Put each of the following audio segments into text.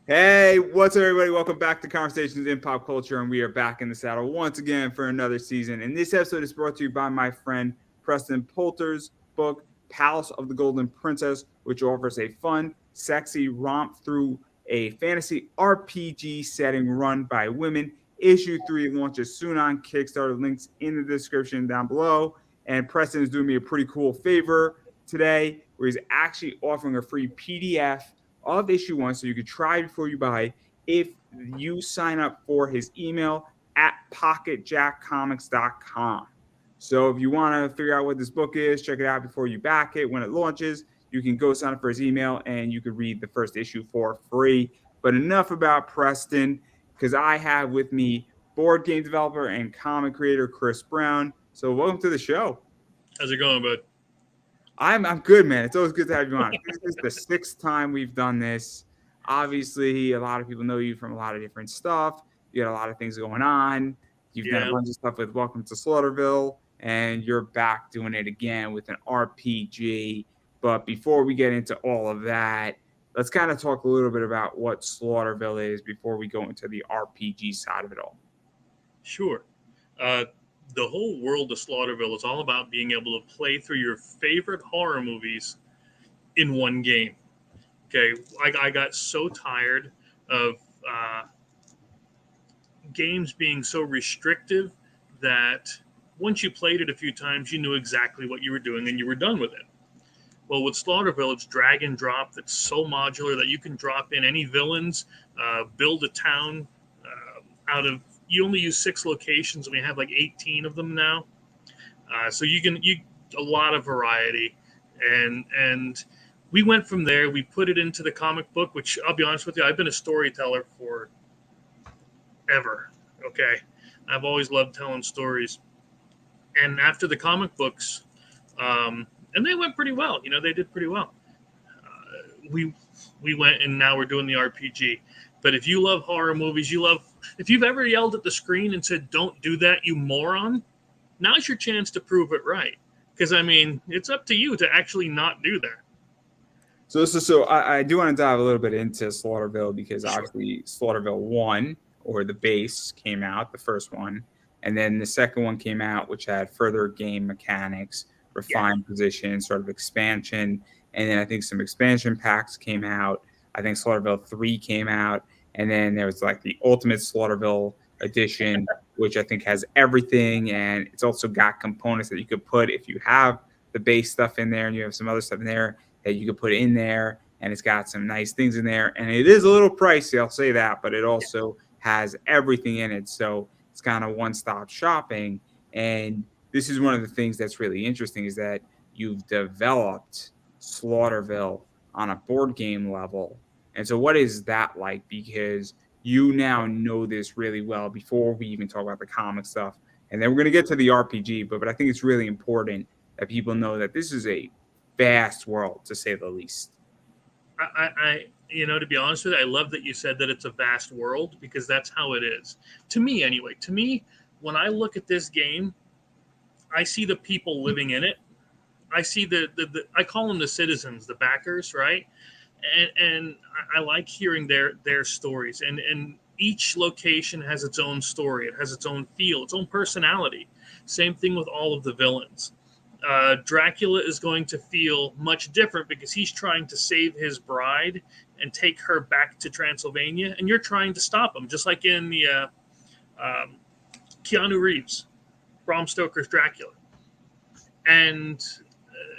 Hey, what's up, everybody? Welcome back to Conversations in Pop Culture, and we are back in the saddle once again for another season. And this episode is brought to you by my friend Preston Poulter's book, Palace of the Golden Princess, which offers a fun, sexy romp through a fantasy RPG setting run by women. Issue 3 launches soon on Kickstarter. Links in the description down below. And Preston is doing me a pretty cool favor today, where he's actually offering a free PDF of issue 1, so you could try before you buy if you sign up for his email at pocketjackcomics.com. So if you want to figure out what this book is, check it out before you back it. When it launches, you can go sign up for his email and you can read the first issue for free. But enough about Preston, because I have with me board game developer and comic creator Chris Brown. So welcome to the show. How's it going, bud? I'm good, man. It's always good to have you on. This is the 6th time we've done this. Obviously, a lot of people know you from a lot of different stuff. You got a lot of things going on. You've done a bunch of stuff with Welcome to Slaughterville, and you're back doing it again with an RPG. But before we get into all of that, let's kind of talk a little bit about what Slaughterville is before we go into the RPG side of it all. Sure. The whole world of Slaughterville is all about being able to play through your favorite horror movies in one game. Okay, I got so tired of games being so restrictive that once you played it a few times, you knew exactly what you were doing and you were done with it. Well, with Slaughterville, it's drag and drop that's so modular that you can drop in any villains, build a town out of. You only use 6 locations, and we have like 18 of them now. So you a lot of variety, and we went from there. We put it into the comic book, which I'll be honest with you, I've been a storyteller for ever. Okay, I've always loved telling stories, and after the comic books, and they went pretty well. You know, they did pretty well. We went, and now we're doing the RPG. But if you love horror movies, if you've ever yelled at the screen and said, "Don't do that, you moron," now's your chance to prove it right. Because, I mean, it's up to you to actually not do that. So I do want to dive a little bit into Slaughterville, because obviously Slaughterville 1, or the base, came out, the first one. And then the second one came out, which had further game mechanics, refined positions, sort of expansion. And then I think some expansion packs came out. I think Slaughterville 3 came out. And then there was like the Ultimate Slaughterville edition, which I think has everything. And it's also got components that you could put if you have the base stuff in there and you have some other stuff in there that you could put in there. And it's got some nice things in there. And it is a little pricey, I'll say that, but it also has everything in it. So it's kind of one-stop shopping. And this is one of the things that's really interesting, is that you've developed Slaughterville on a board game level. And so what is that like? Because you now know this really well before we even talk about the comic stuff. And then we're going to get to the RPG, but I think it's really important that people know that this is a vast world, to say the least. To be honest with you, I love that you said that it's a vast world, because that's how it is. To me, anyway. To me, when I look at this game, I see the people living in it. I see I call them the citizens, the backers, right? And I like hearing their stories. And each location has its own story. It has its own feel, its own personality. Same thing with all of the villains. Dracula is going to feel much different because he's trying to save his bride and take her back to Transylvania, and you're trying to stop him, just like in the Keanu Reeves, Bram Stoker's Dracula, and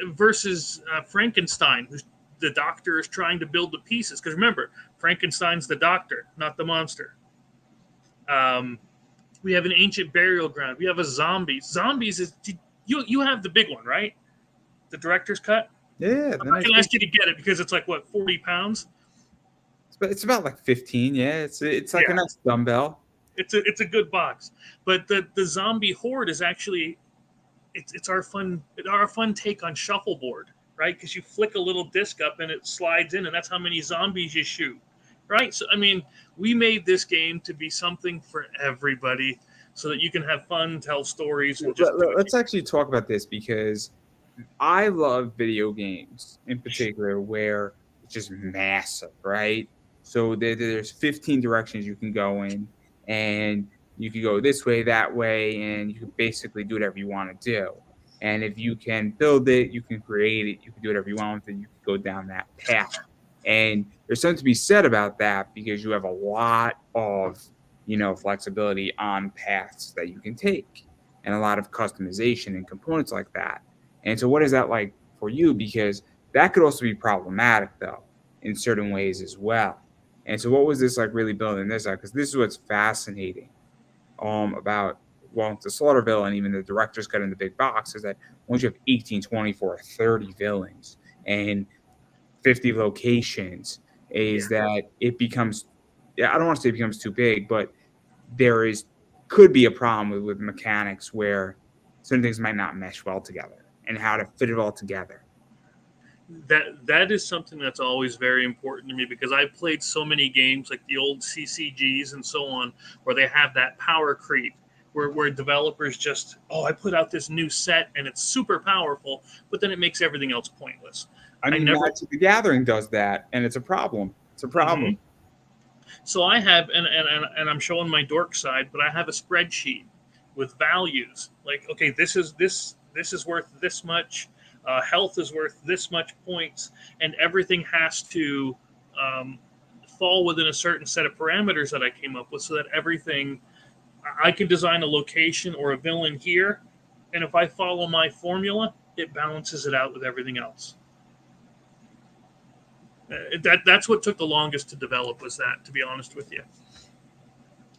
versus Frankenstein, who's the doctor is trying to build the pieces. Because remember, Frankenstein's the doctor, not the monster. We have an ancient burial ground. We have a zombie. Zombies is you have the big one, right? The director's cut. Yeah, I'm not gonna ask you to get it because it's like what, 40 pounds. It's about like 15. Yeah, it's like a nice dumbbell. It's a good box, but the zombie horde is actually it's our fun take on shuffleboard. Right? Because you flick a little disc up and it slides in, and that's how many zombies you shoot. Right? So, I mean, we made this game to be something for everybody so that you can have fun, tell stories. And Let's actually talk about this, because I love video games in particular where it's just massive, right? So there's 15 directions you can go in, and you can go this way, that way, and you can basically do whatever you want to do. And if you can build it, you can create it, you can do whatever you want with it, you can go down that path. And there's something to be said about that because you have a lot of, flexibility on paths that you can take and a lot of customization and components like that. And so what is that like for you? Because that could also be problematic though in certain ways as well. And so what was this like really building this out? Because this is what's fascinating about the Slaughterville and even the director's cut in the big box is that once you have 18, 24, 30 villains and 50 locations, is that it becomes, yeah, I don't want to say it becomes too big, but there is could be a problem with mechanics where certain things might not mesh well together and how to fit it all together. That is something that's always very important to me because I've played so many games like the old CCGs and so on where they have that power creep where developers just, oh, I put out this new set and it's super powerful, but then it makes everything else pointless. I mean, Magic the Gathering does that, and it's a problem. It's a problem. So I have, and I'm showing my dork side, but I have a spreadsheet with values. Like, okay, this is worth this much. Health is worth this much points, and everything has to fall within a certain set of parameters that I came up with, so that everything I can design a location or a villain here, and if I follow my formula, it balances it out with everything else. That's what took the longest to develop was that, to be honest with you.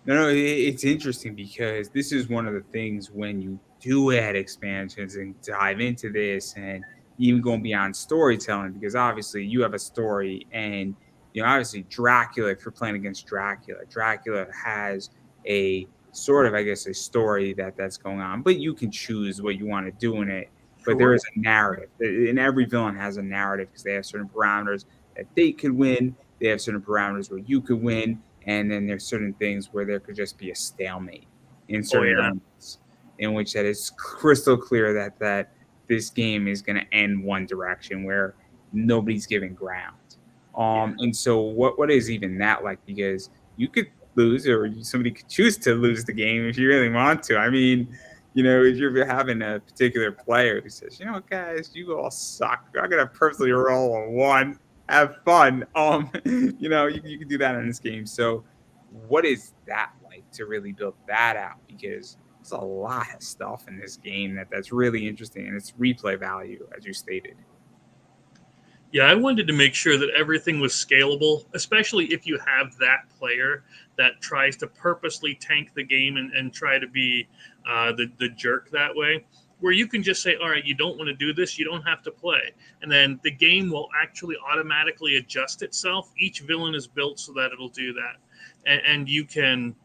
No, it's interesting because this is one of the things when you do add expansions and dive into this and even going beyond storytelling, because obviously you have a story and, obviously Dracula, if you're playing against Dracula has a sort of, I guess, a story that's going on, but you can choose what you want to do in it. But there is a narrative, and every villain has a narrative because they have certain parameters that they could win. They have certain parameters where you could win, and then there's certain things where there could just be a stalemate in certain moments, in which that is crystal clear that this game is going to end one direction where nobody's giving ground. And so what is even that like? Because you could lose, or somebody could choose to lose the game if you really want to. I mean, if you're having a particular player who says, guys, you all suck. I'm gonna personally roll a 1. Have fun. You can do that in this game. So what is that like to really build that out? Because there's a lot of stuff in this game that's really interesting, and it's replay value, as you stated. Yeah, I wanted to make sure that everything was scalable, especially if you have that player that tries to purposely tank the game and try to be the jerk that way, where you can just say, all right, you don't want to do this, you don't have to play. And then the game will actually automatically adjust itself. Each villain is built so that it'll do that. And you can,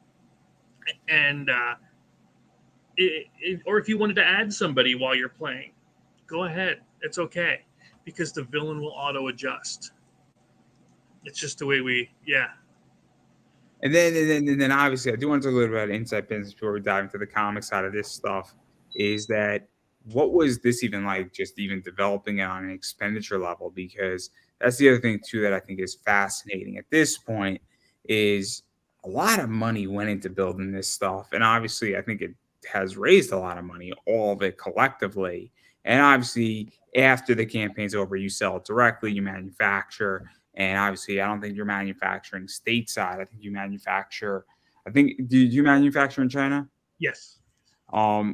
or if you wanted to add somebody while you're playing, go ahead. It's okay. Because the villain will auto adjust. It's just the way And then obviously I do want to talk a little bit about inside business before we dive into the comic side of this stuff. Is that what was this even like? Just even developing it on an expenditure level, because that's the other thing too that I think is fascinating at this point is a lot of money went into building this stuff, and obviously I think it has raised a lot of money, all of it collectively. And obviously, after the campaign's over, you sell it directly, you manufacture. And obviously, I don't think you're manufacturing stateside. I think you manufacture. Do you manufacture in China? Yes.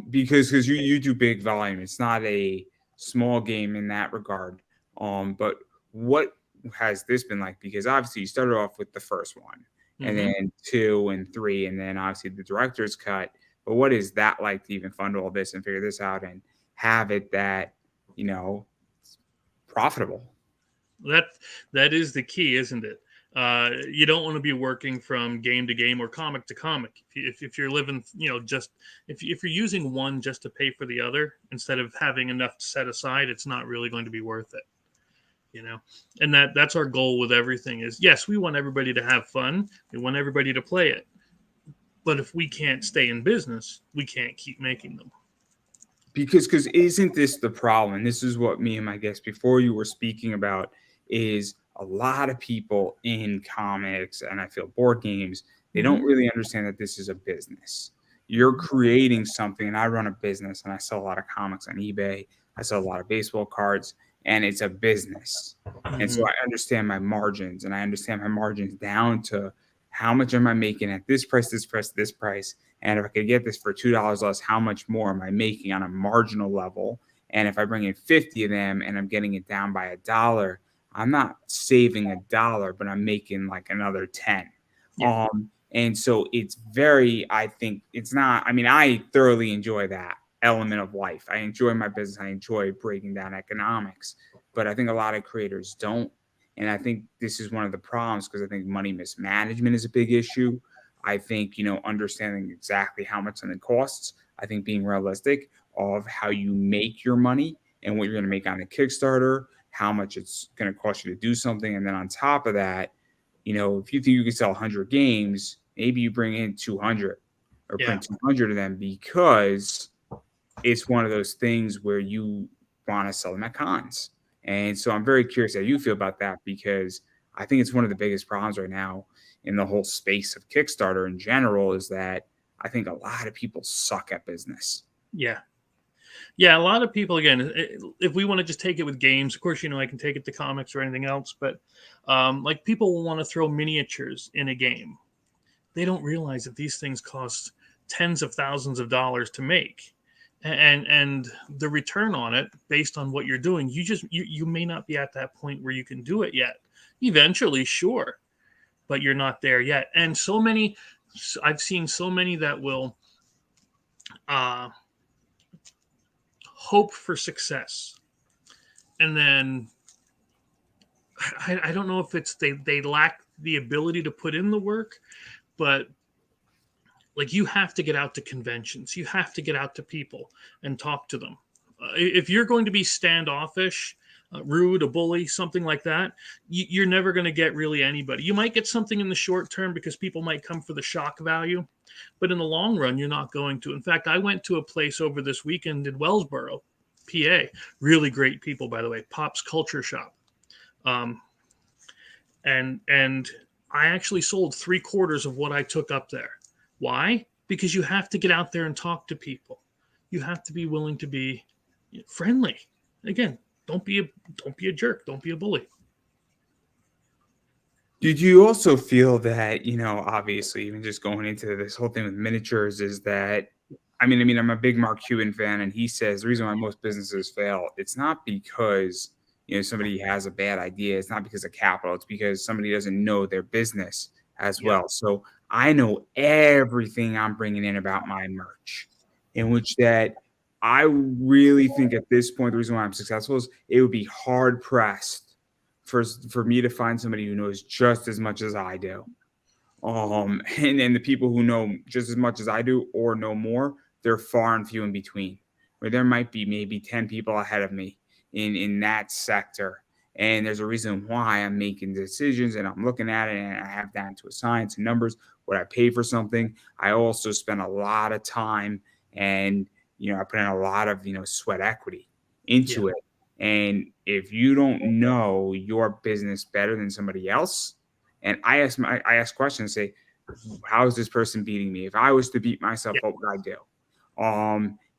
Because you do big volume. It's not a small game in that regard. But what has this been like? Because obviously, you started off with the first one, and then 2 and 3, and then obviously the director's cut. But what is that like to even fund all this and figure this out and have it that profitable? That is the key, isn't it? You don't want to be working from game to game or comic to comic. If you're living, just if you're using one just to pay for the other instead of having enough set aside, it's not really going to be worth it. And that's our goal with everything is, yes, we want everybody to have fun. We want everybody to play it. But if we can't stay in business, we can't keep making them. Because isn't this the problem? And this is what me and my guest before you were speaking about is a lot of people in comics and I feel board games, they don't really understand that this is a business. You're creating something, and I run a business and I sell a lot of comics on eBay. I sell a lot of baseball cards, and it's a business. And so I understand my margins, and I understand my margins down to how much am I making at this price, this price, this price. And if I could get this for $2 less, how much more am I making on a marginal level? And if I bring in 50 of them and I'm getting it down by $1, I'm not saving $1, but I'm making like another 10. Yeah. And so it's very, I think it's not, I mean, I thoroughly enjoy that element of life. I enjoy my business. I enjoy breaking down economics, but I think a lot of creators don't. And I think this is one of the problems because I think money mismanagement is a big issue. I think, understanding exactly how much something costs. I think being realistic of how you make your money and what you're going to make on a Kickstarter, how much it's going to cost you to do something. And then on top of that, if you think you can sell 100 games, maybe you bring in 200 or print 200 of them because it's one of those things where you want to sell them at cons. And so I'm very curious how you feel about that because I think it's one of the biggest problems right now in the whole space of Kickstarter in general is that I think a lot of people suck at business. Yeah. Yeah, a lot of people, again, if we want to just take it with games, of course, I can take it to comics or anything else, but like people will want to throw miniatures in a game. They don't realize that these things cost tens of thousands of dollars to make. And the return on it based on what you're doing, you may not be at that point where you can do it yet. Eventually, sure, but you're not there yet. And I've seen so many that will hope for success, and then I don't know if it's they lack the ability to put in the work, but like you have to get out to conventions, you have to get out to people and talk to them. If you're going to be standoffish, rude, a bully, something like that, you're never going to get really anybody. You might get something in the short term because people might come for the shock value, but in the long run, you're not going to. In fact, I went to a place over this weekend in Wellsboro, PA. Really great people, by the way. Pop's Culture Shop, and I actually sold 3/4 of what I took up there. Why? Because you have to get out there and talk to people. You have to be willing to be friendly. Again, don't be a jerk. Don't be a bully. Did you also feel that, obviously, even just going into this whole thing with miniatures is that, I mean, I'm a big Mark Cuban fan, and he says the reason why most businesses fail, it's not because, somebody has a bad idea. It's not because of capital. It's because somebody doesn't know their business as well. So I know everything I'm bringing in about my merch, in which that I really think at this point, the reason why I'm successful is it would be hard pressed for me to find somebody who knows just as much as I do. And the people who know just as much as I do or know more, they're far and few in between. Where there might be maybe 10 people ahead of me in that sector. And there's a reason why I'm making decisions and I'm looking at it and I have down to a science and numbers, what I pay for something. I also spend a lot of time and, I put in a lot of, sweat equity into it. And if you don't know your business better than somebody else, and I ask questions, say, how is this person beating me? If I was to beat myself, what would I do?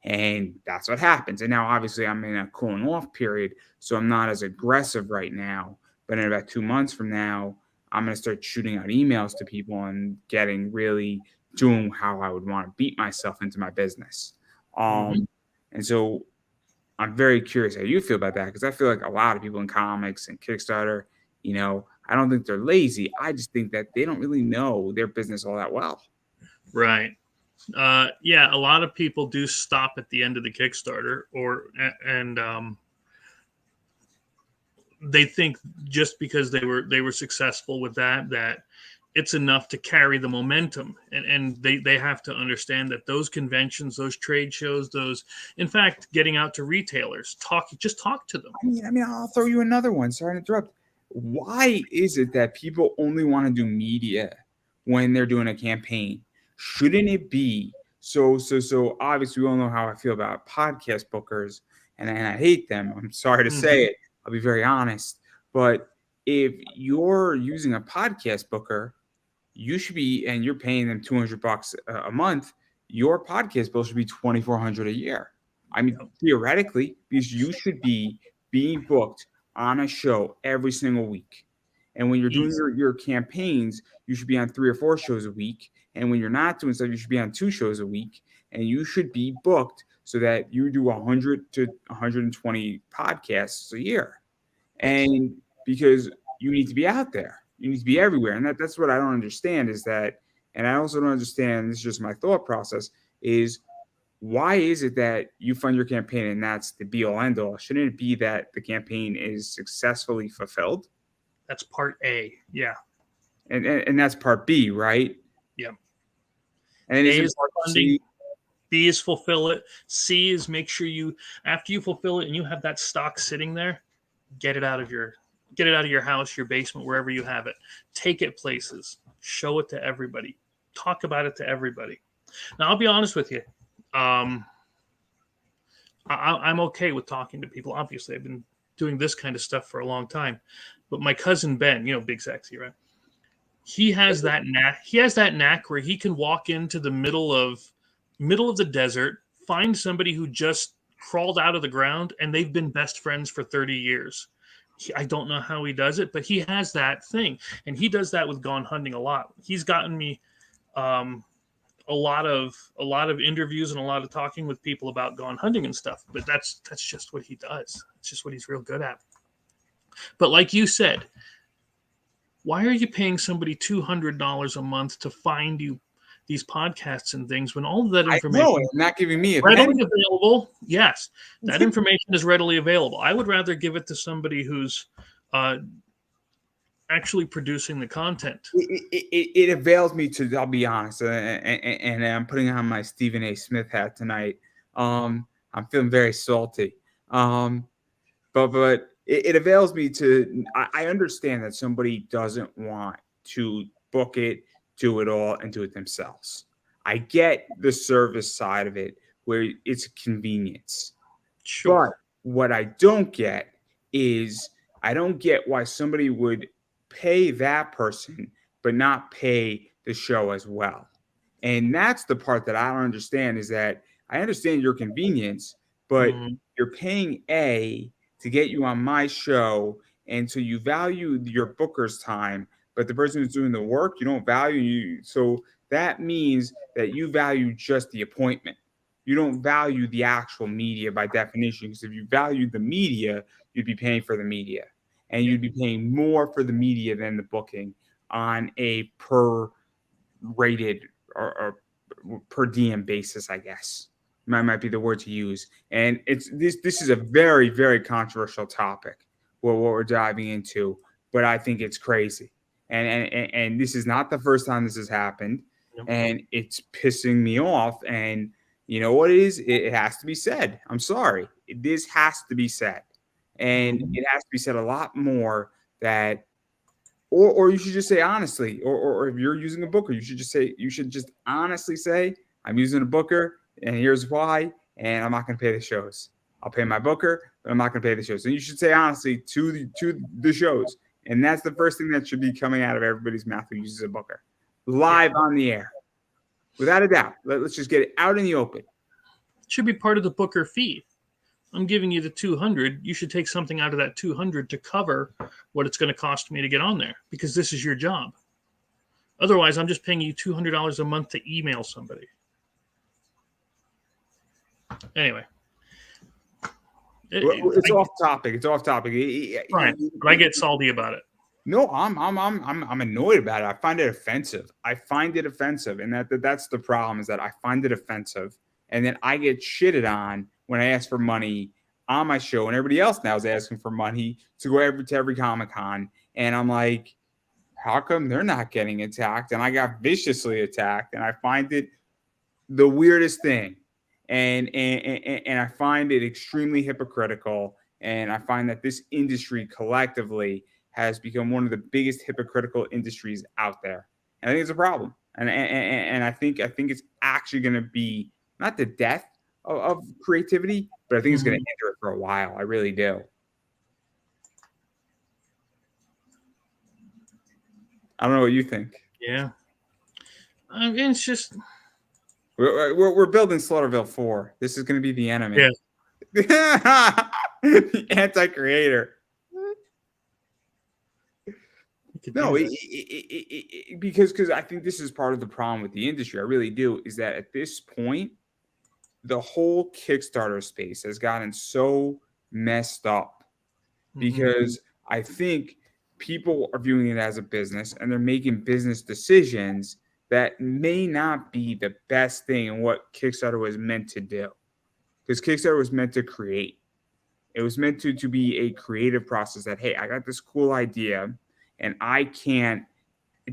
And that's what happens. And now, obviously, I'm in a cooling off period, so I'm not as aggressive right now. But in about 2 months from now, I'm going to start shooting out emails to people and doing how I would want to beat myself into my business. And so I'm very curious how you feel about that, because I feel like a lot of people in comics and Kickstarter, I don't think they're lazy. I just think that they don't really know their business all that well. Right. A lot of people do stop at the end of the Kickstarter, and they think just because they were successful with that it's enough to carry the momentum, and they have to understand that those conventions, those trade shows, in fact, getting out to retailers, talk to them. I mean, I'll throw you another one. Sorry to interrupt. Why is it that people only want to do media when they're doing a campaign? Shouldn't it be so obviously we all know how I feel about podcast bookers, and I hate them. I'm sorry to say it. I'll be very honest. But if you're using a podcast booker, you should be, and you're paying them $200 a month, your podcast bill should be $2,400 a year. I mean, theoretically, because you should be being booked on a show every single week. And when you're doing your campaigns, you should be on 3 or 4 shows a week. And when you're not doing stuff, you should be on 2 shows a week. And you should be booked so that you do 100 to 120 podcasts a year. And because you need to be out there, you need to be everywhere. And that's what I don't understand is that, and I also don't understand, this is just my thought process, is why is it that you fund your campaign and that's the be all end all? Shouldn't it be that the campaign is successfully fulfilled? That's part A. Yeah. And that's part B, right? Yeah. And A is funding. B is fulfill it. C is make sure you, after you fulfill it and you have that stock sitting there, get it out of your house, your basement, wherever you have it. Take it places. Show it to everybody. Talk about it to everybody. Now, I'll be honest with you. I'm okay with talking to people. Obviously, I've been doing this kind of stuff for a long time. But my cousin Ben, Big Sexy, right? He has that knack. He has that knack where he can walk into the middle of the desert, find somebody who just crawled out of the ground, and they've been best friends for 30 years. I don't know how he does it, but he has that thing, and he does that with Gone Hunting a lot. He's gotten me a lot of interviews and a lot of talking with people about Gone Hunting and stuff. But that's just what he does. It's just what he's real good at. But like you said, why are you paying somebody $200 a month to find you these podcasts and things when all of that information is not giving me readily available? Yes, that information is readily available. I would rather give it to somebody who's actually producing the content. It avails me to, I'll be honest, and I'm putting on my Stephen A. Smith hat tonight. I'm feeling very salty. But it avails me to, I understand that somebody doesn't want to book it, do it all, and do it themselves. I get the service side of it where it's a convenience. Sure. But what I don't get is I don't get why somebody would pay that person but not pay the show as well. And that's the part that I don't understand, is that I understand your convenience, but you're paying A to get you on my show, and so you value your booker's time, but the person who's doing the work, you don't value you. So that means that you value just the appointment. You don't value the actual media by definition, because if you valued the media, you'd be paying for the media, and you'd be paying more for the media than the booking on a per rated or per diem basis, I guess. Might be the word to use. And it's this is a very, very controversial topic, what we're diving into, but I think it's crazy. And this is not the first time this has happened. Yep. And it's pissing me off. And you know what it is? It has to be said. I'm sorry. This has to be said. And it has to be said a lot more, that or you should just say honestly, or if you're using a booker, you should just honestly say, I'm using a booker, and here's why, and I'm not going to pay the shows. I'll pay my booker, but I'm not going to pay the shows. And you should say honestly to the shows. And that's the first thing that should be coming out of everybody's mouth who uses a booker. Live on the air. Without a doubt. Let's just get it out in the open. It should be part of the booker fee. I'm giving you the $200. You should take something out of that $200 to cover what it's going to cost me to get on there, because this is your job. Otherwise, I'm just paying you $200 a month to email somebody. Anyway, it's off topic. It's off topic. Right, but I get salty about it. No, I'm annoyed about it. I find it offensive. And that's the problem, is that I find it offensive, and then I get shitted on when I ask for money on my show, and everybody else now is asking for money to go to every Comic-Con, and I'm like, how come they're not getting attacked? And I got viciously attacked, and I find it the weirdest thing. And I find it extremely hypocritical, and I find that this industry collectively has become one of the biggest hypocritical industries out there, and I think it's a problem. And I think it's actually going to be not the death of creativity, but I think it's going to hinder it for a while. I really do. I don't know what you think. Yeah. I mean, it's just We're building Slaughterville 4. This is going to be the enemy. Yeah. The anti-creator. you could No, do that. because I think this is part of the problem with the industry. I really do. Is that at this point, the whole Kickstarter space has gotten so messed up because I think people are viewing it as a business and they're making business decisions that may not be the best thing in what Kickstarter was meant to do. Because Kickstarter was meant to create. It was meant to be a creative process that, hey, I got this cool idea and I can't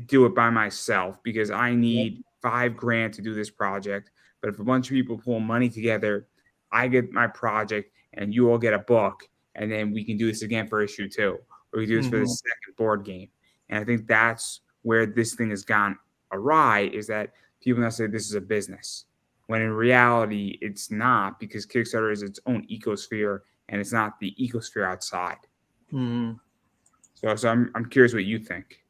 do it by myself because I need $5,000 to do this project. But if a bunch of people pull money together, I get my project and you all get a book, and then we can do this again for issue 2, or we do this for the second board game. And I think that's where this thing has gone awry, is that people now say this is a business, when in reality it's not, because Kickstarter is its own ecosphere and it's not the ecosphere outside. So I'm curious what you think.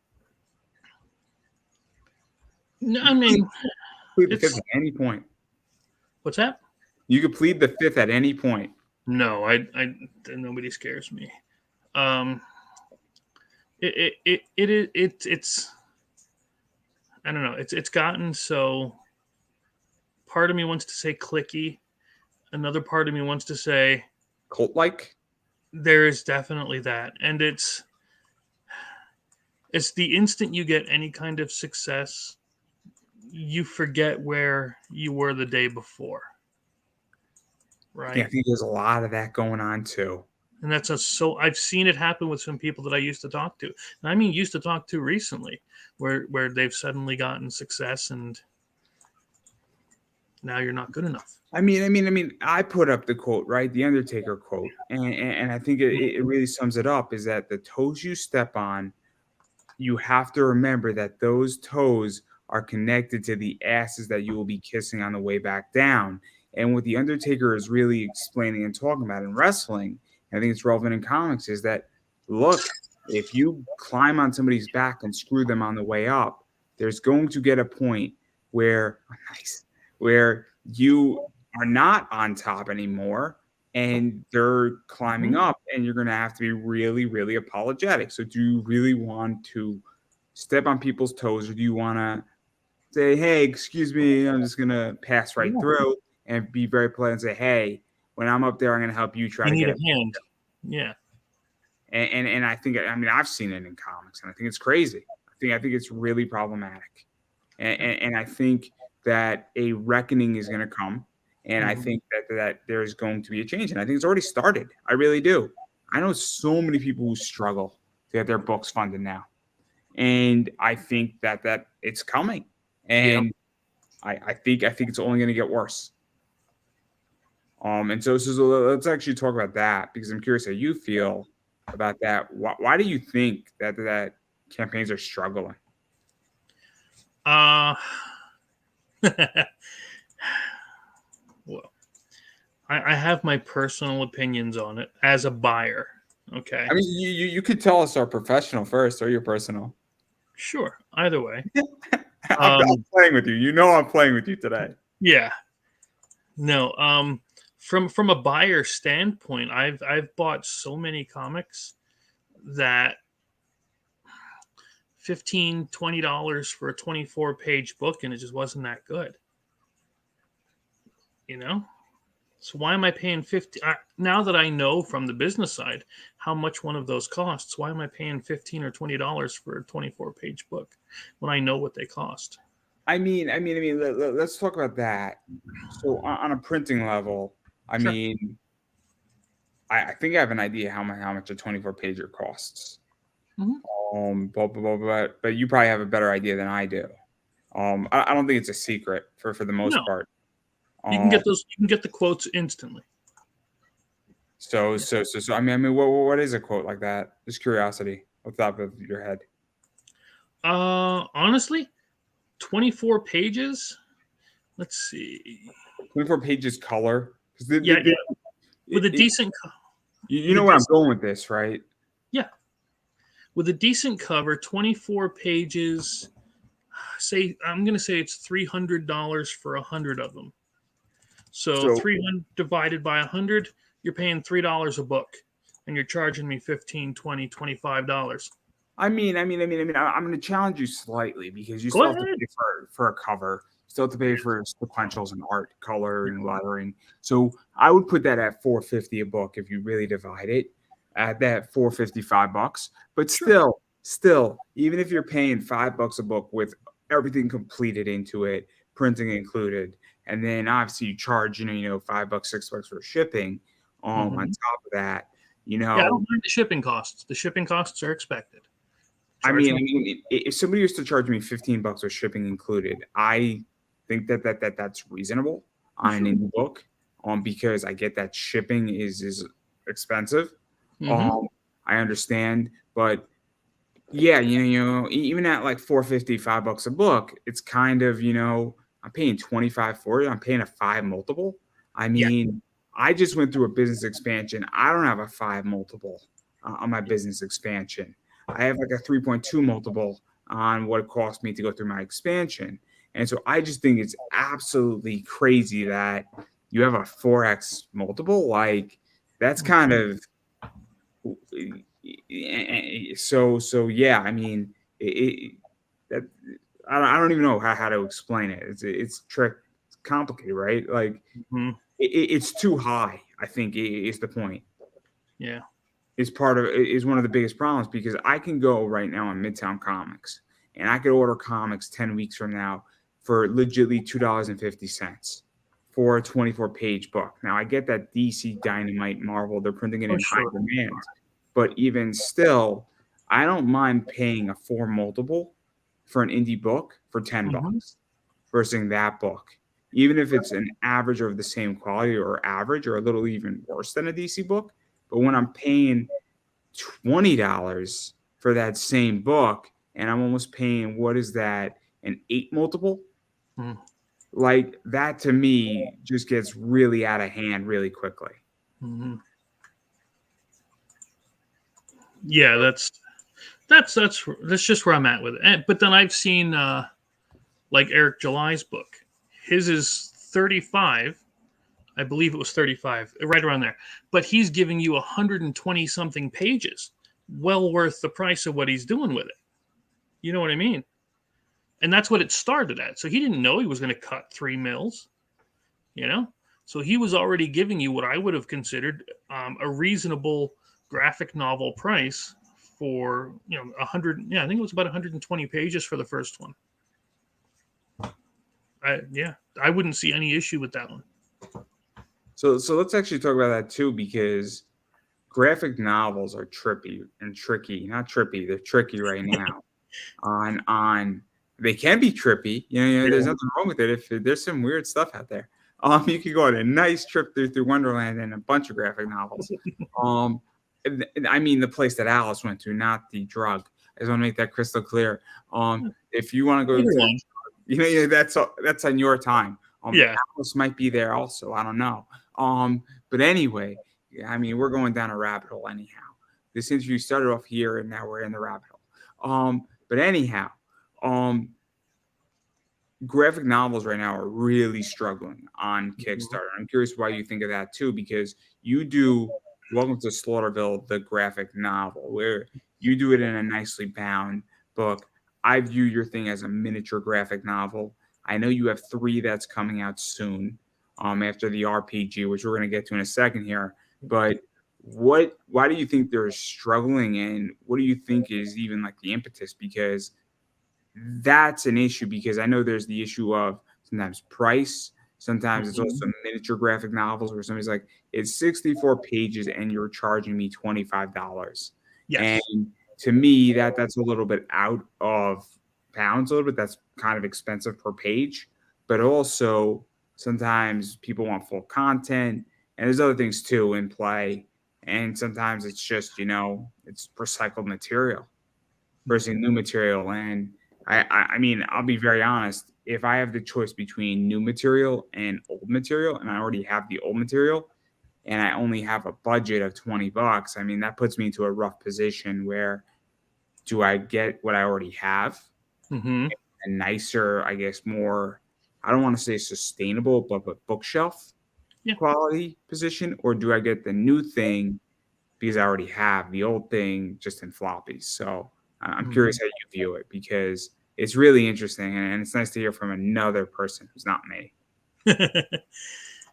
No, I mean, Plead the fifth at any point. What's that? You could plead the fifth at any point. No, nobody scares me. It's I don't know. It's gotten so. Part of me wants to say clicky. Another part of me wants to say cult-like. There is definitely that, and it's the instant you get any kind of success, you forget where you were the day before. Right. Yeah, I think there's a lot of that going on too. And I've seen it happen with some people that I used to talk to. And I mean, used to talk to recently, where they've suddenly gotten success and now you're not good enough. I mean, I put up the quote, right? The Undertaker quote. And I think it really sums it up, is that the toes you step on, you have to remember that those toes are connected to the asses that you will be kissing on the way back down. And what the Undertaker is really explaining and talking about in wrestling, I think it's relevant in comics, is that, look, if you climb on somebody's back and screw them on the way up, there's going to get a point where you are not on top anymore and they're climbing up, and you're going to have to be really, really apologetic. So do you really want to step on people's toes, or do you want to say, hey, excuse me, I'm just going to pass right through, and be very polite and say, hey, when I'm up there, I'm going to help you try to get a hand. Yeah. And I think, I mean, I've seen it in comics, and I think it's crazy. I think it's really problematic. And I think that a reckoning is going to come. And I think that there's going to be a change. And I think it's already started. I really do. I know so many people who struggle to get their books funded now. And I think that it's coming. And I think it's only going to get worse. And so let's actually talk about that, because I'm curious how you feel about that. Why do you think that campaigns are struggling? Well, I have my personal opinions on it as a buyer. Okay. I mean, you could tell us our professional first, or your personal. Sure. Either way. I'm playing with you. You know I'm playing with you today. Yeah. No. From a buyer standpoint, I've bought so many comics that $15, $20 for a 24-page book, and it just wasn't that good. You know? So why am I paying $50? Now that I know from the business side how much one of those costs, why am I paying $15 or $20 for a 24-page book when I know what they cost? I mean, let's talk about that. So on a printing level, I mean, I think I have an idea how much a 24-pager costs. But you probably have a better idea than I do. I don't think it's a secret for the most part. You can get those. You can get the quotes instantly. So I mean, what is a quote like that? Just curiosity, off the top of your head. Honestly, 24 pages. Let's see. 24 pages color. With a decent. You know where I'm going with this, right? Yeah. with a decent cover, 24 pages. Say I'm going to say it's $300 for 100 of them. So So 300 divided by 100, you're paying $3 a book, and you're charging me 15, 20, $25. I'm going to challenge you slightly because you Go still have to ahead. pay for a cover, still have to pay for sequentials and art, coloring, lettering. So I would put that at $4.50 a book if you really divide it at that $4.55. But Sure. still, even if you're paying $5 a book with everything completed into it, printing included, and then obviously you charge $5, $6 for shipping. On Mhm. top of that, Yeah, I don't mind the shipping costs. The shipping costs are expected. I Charge mean, me. I mean, if somebody used to charge me $15 with shipping included, I think that's reasonable on an Sure. indie book, because I get that shipping is expensive. Hmm. Um, I understand, but yeah, even at like 450, $5 a book, it's kind of, I'm paying 25 for it. I'm paying a 5 multiple. I Yeah. mean, I just went through a business expansion. I don't have a 5 multiple on my business expansion. I have like a 3.2 multiple on what it cost me to go through my expansion. And so I just think it's absolutely crazy that you have a 4x multiple. Like that's kind of so yeah. I mean, that I don't even know how to explain it. It's trick, it's complicated, right? Like Hmm. it's too high. I think is the point. Yeah. Is one of the biggest problems because I can go right now on Midtown Comics and I could order comics 10 weeks from now for legitly $2.50 for a 24-page book. Now I get that DC Dynamite Marvel, they're printing it Oh, in high sure. demand, but even still, I don't mind paying a 4 multiple for an indie book for 10 Hmm. bucks versus that book. Even if it's an average of the same quality or average or a little even worse than a DC book. But when I'm paying $20 for that same book and I'm almost paying, what is that, an 8 multiple? Like that to me just gets really out of hand really quickly. Mm-hmm. Yeah, that's just where I'm at with it. But then I've seen like Eric July's book. His is 35. I believe it was 35, right around there. But he's giving you 120 something pages, well worth the price of what he's doing with it. You know what I mean? And that's what it started at. So he didn't know he was going to cut 3 mils, you know? So he was already giving you what I would have considered a reasonable graphic novel price for, 100. Yeah, I think it was about 120 pages for the first one. I wouldn't see any issue with that one. So let's actually talk about that too because graphic novels are trippy and tricky. Not trippy, they're tricky right now. On They can be trippy. There's Yeah. nothing wrong with it if there's some weird stuff out there. You could go on a nice trip through Wonderland and a bunch of graphic novels. I mean the place that Alice went to, not the drug. I just want to make that crystal clear. If you want to go Either to, one. that's on your time. Yeah. Alice might be there also. I don't know. But anyway, yeah, I mean we're going down a rabbit hole anyhow. This interview started off here, and now we're in the rabbit hole. But anyhow, um, graphic novels right now are really struggling on Kickstarter. I'm curious why you think of that too, because you do Welcome to Slaughterville, the graphic novel, where you do it in a nicely bound book. I view your thing as a miniature graphic novel. I know you have 3 that's coming out soon, after the RPG, which we're going to get to in a second here. But why do you think they're struggling, and what do you think is even like the impetus? Because that's an issue because I know there's the issue of sometimes price. Sometimes it's Mhm. also miniature graphic novels where somebody's like, it's 64 pages and you're charging me $25. And Yes. to me, that's a little bit out of bounds a little bit. That's kind of expensive per page. But also sometimes people want full content and there's other things too in play. And sometimes it's just, it's recycled material versus new material. And I mean, I'll be very honest. If I have the choice between new material and old material, and I already have the old material, and I only have a budget of $20, I mean, that puts me into a rough position where do I get what I already have? Mm-hmm. A nicer, I guess, more, I don't want to say sustainable, but bookshelf Yeah. quality position, or do I get the new thing because I already have the old thing just in floppies? So I'm curious how you view it, because it's really interesting, and it's nice to hear from another person who's not me.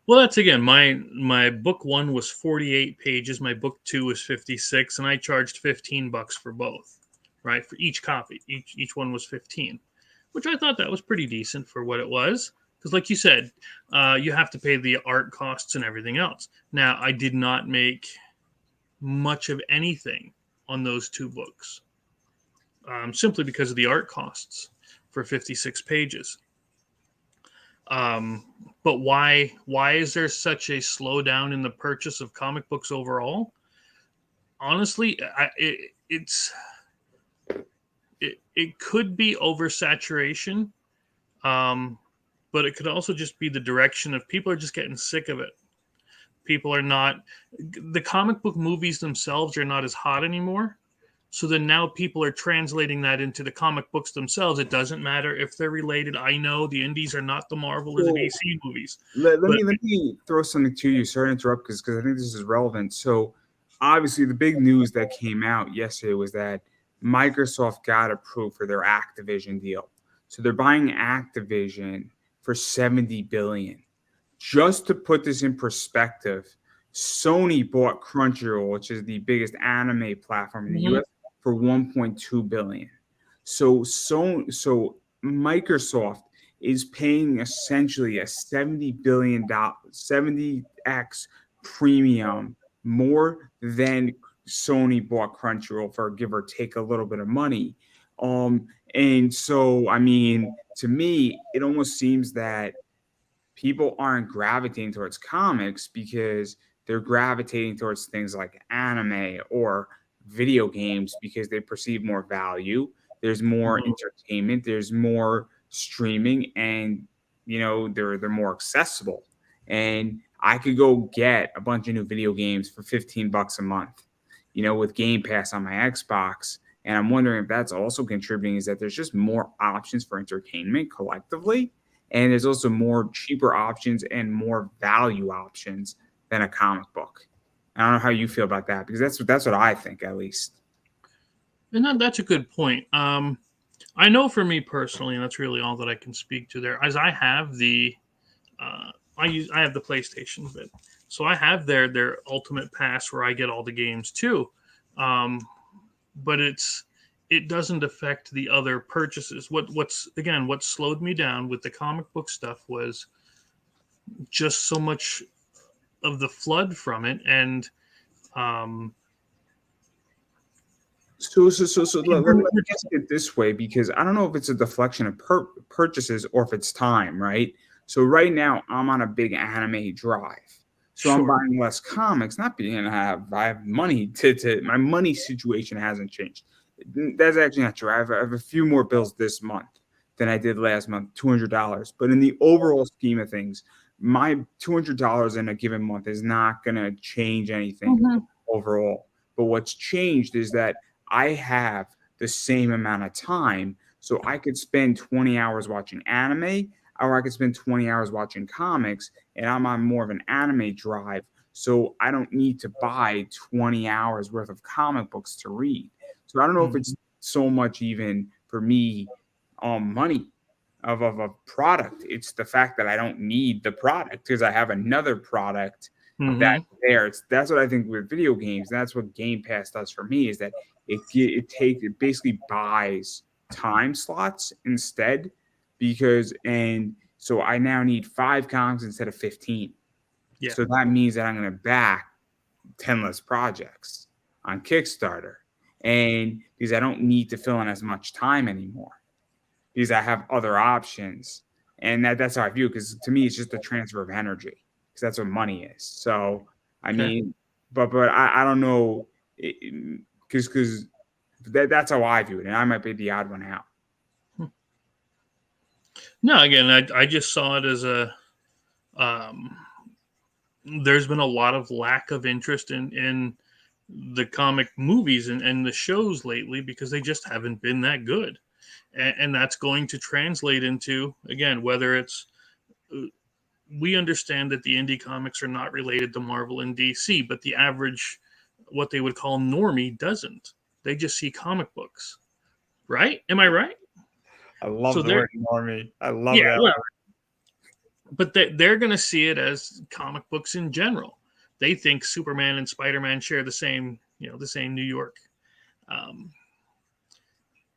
Well, that's again, my book one was 48 pages, my book two was 56, and I charged $15 for both, right? For each copy. Each one was 15, which I thought that was pretty decent for what it was. Because, like you said, you have to pay the art costs and everything else. Now, I did not make much of anything on those two books, simply because of the art costs for 56 pages. Um, but why is there such a slowdown in the purchase of comic books overall? Honestly, it could be oversaturation, um, but it could also just be the direction of people are just getting sick of it. People are not, the comic book movies themselves are not as hot anymore. So then now people are translating that into the comic books themselves. It doesn't matter if they're related. I know the indies are not the Marvel or the So DC movies, let but me throw something to you. Sorry to interrupt, because I think this is relevant. So obviously the big news that came out yesterday was that Microsoft got approved for their Activision deal. So they're buying Activision for 70 billion. Just to put this in perspective, Sony bought Crunchyroll, which is the biggest anime platform in the Mhm. US, for 1.2 billion. So Microsoft is paying essentially a $70 billion, 70x premium more than Sony bought Crunchyroll for, give or take a little bit of money. And so, I mean, to me, it almost seems that people aren't gravitating towards comics because they're gravitating towards things like anime or video games because they perceive more value. There's more Mhm. entertainment, there's more streaming, and they're more accessible. And I could go get a bunch of new video games for 15 bucks a month, with Game Pass on my Xbox. And I'm wondering if that's also contributing, is that there's just more options for entertainment collectively, and there's also more cheaper options and more value options than a comic book. I don't know how you feel about that, because that's what I think, at least. And that's a good point. I know for me personally, and that's really all that I can speak to there, as I have I have the PlayStation, so I have their Ultimate Pass where I get all the games too. Um, but it doesn't affect the other purchases. What slowed me down with the comic book stuff was just so much of the flood from it, and um, So let me ask it this way, because I don't know if it's a deflection of purchases or if it's time, right? So right now I'm on a big anime drive. So I'm sure. buying less comics, not being I have money to my money situation hasn't changed. That's actually not true. I have a few more bills this month than I did last month, $200. But in the overall scheme of things, my $200 in a given month is not going to change anything Mhm. overall. But what's changed is that I have the same amount of time. So I could spend 20 hours watching anime, or I could spend 20 hours watching comics, and I'm on more of an anime drive. So I don't need to buy 20 hours worth of comic books to read. So I don't know if it's Mhm. so much even for me money of a product. It's the fact that I don't need the product because I have another product Mhm. that's there. That's what I think with video games. That's what Game Pass does for me, is that it basically buys time slots instead, because and so I now need 5 comics instead of 15. Yeah. So that means that I'm going to back 10 less projects on Kickstarter, and because I don't need to fill in as much time anymore, because I have other options. And that's how I view it, because to me it's just a transfer of energy, because that's what money is. So I Okay. mean, but I don't know, because that's how I view it, and I might be the odd one out. No, again, I just saw it as a um, there's been a lot of lack of interest in the comic movies and the shows lately because they just haven't been that good. And that's going to translate into, again, whether it's, we understand that the indie comics are not related to Marvel and DC, but the average, what they would call normie, doesn't. They just see comic books, right? Am I right? I love So the word normie. I love yeah, that. well, but they're going to see it as comic books in general. They think Superman and Spider-Man share the same, the same New York. Um,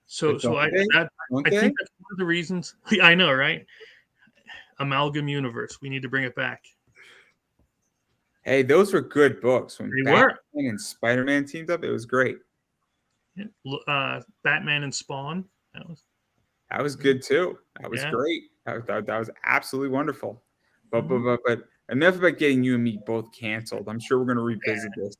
so, But so I don't I they? think that's one of the reasons. I know, right? Amalgam universe. We need to bring it back. Hey, those were good books. When They Batman were. and Spider-Man teamed up, it was great. Batman and Spawn. That was good too. That was Yeah. great. That was absolutely wonderful. Mhm. But enough about getting you and me both canceled. I'm sure we're going to revisit this.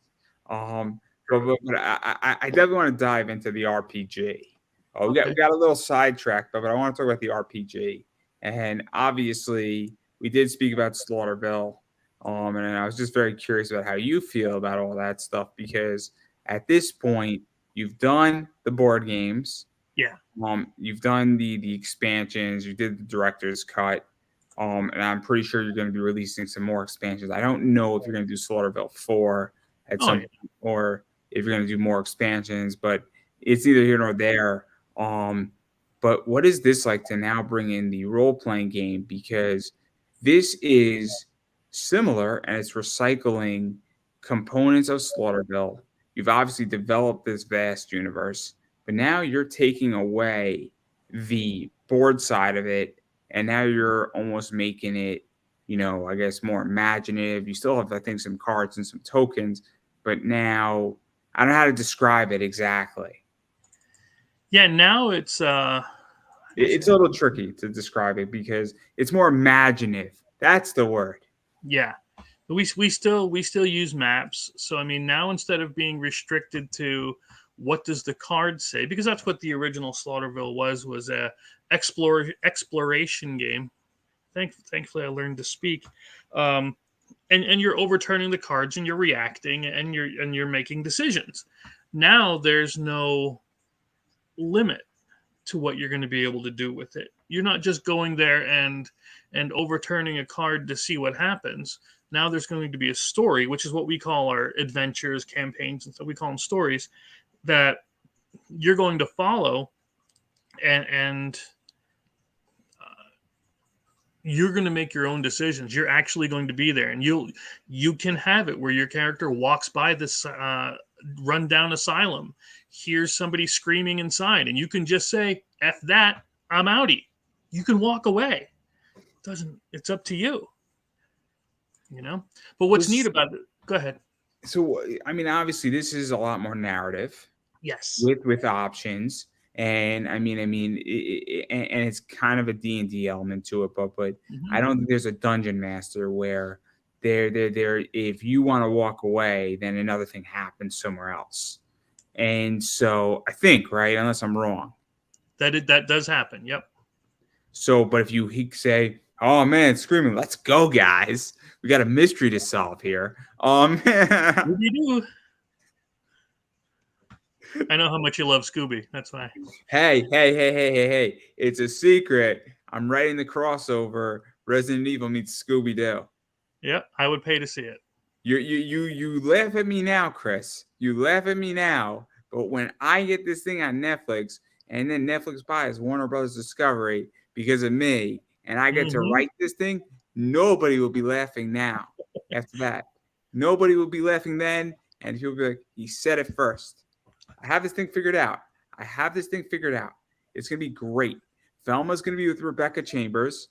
Um, but I definitely want to dive into the RPG. We Okay. got a little sidetracked, but I want to talk about the RPG. And obviously, we did speak about Slaughterville. And I was just very curious about how you feel about all that stuff because at this point, you've done the board games. Yeah. You've done the expansions, you did the director's cut, and I'm pretty sure you're going to be releasing some more expansions. I don't know if you're going to do Slaughterville 4 at Oh some yeah. point or if you're going to do more expansions, but it's neither here nor there. But what is this like to now bring in the role playing game? Because this is similar and it's recycling components of Slaughterville. You've obviously developed this vast universe, but now you're taking away the board side of it, and now you're almost making it, I guess more imaginative. You still have, I think, some cards and some tokens, but now I don't know how to describe it exactly. Yeah. Now it's It's a little tricky to describe it because it's more imaginative. That's the word. yeah. We still use maps. So I mean, now instead of being restricted to what does the card say, because that's what the original Slaughterville was a exploration game. Thankfully, I learned to speak. Um, and you're overturning the cards and you're reacting and you're making decisions. Now there's no limit to what you're going to be able to do with it. You're not just going there and overturning a card to see what happens. Now there's going to be a story, which is what we call our adventures, campaigns, and so we call them stories that you're going to follow, and you're going to make your own decisions. You're actually going to be there, and you can have it where your character walks by this rundown asylum, hears somebody screaming inside, and you can just say, "F that, I'm outie." You can walk away. It's up to you, you know. But what's neat about it? Go ahead. So, I mean, obviously, this is a lot more narrative Yes. with options, and and it's kind of a D&D element to it, but Mhm. I don't think there's a dungeon master where there. If you want to walk away, then another thing happens somewhere else, and so I think right, unless I'm wrong. That does happen. Yep. So, but if you say, "Oh man, it's screaming, let's go, guys! We got a mystery to solve here." What do you do? I know how much you love Scooby. That's why. Hey! It's a secret. I'm writing the crossover. Resident Evil meets Scooby Doo. Yep. I would pay to see it. You laugh at me now, Chris. You laugh at me now. But when I get this thing on Netflix, and then Netflix buys Warner Brothers Discovery because of me, and I get to Mhm. write this thing, nobody will be laughing now. After that, nobody will be laughing then, and he'll be like, "He said it first. I have this thing figured out. It's gonna be great. Velma's gonna be with Rebecca Chambers.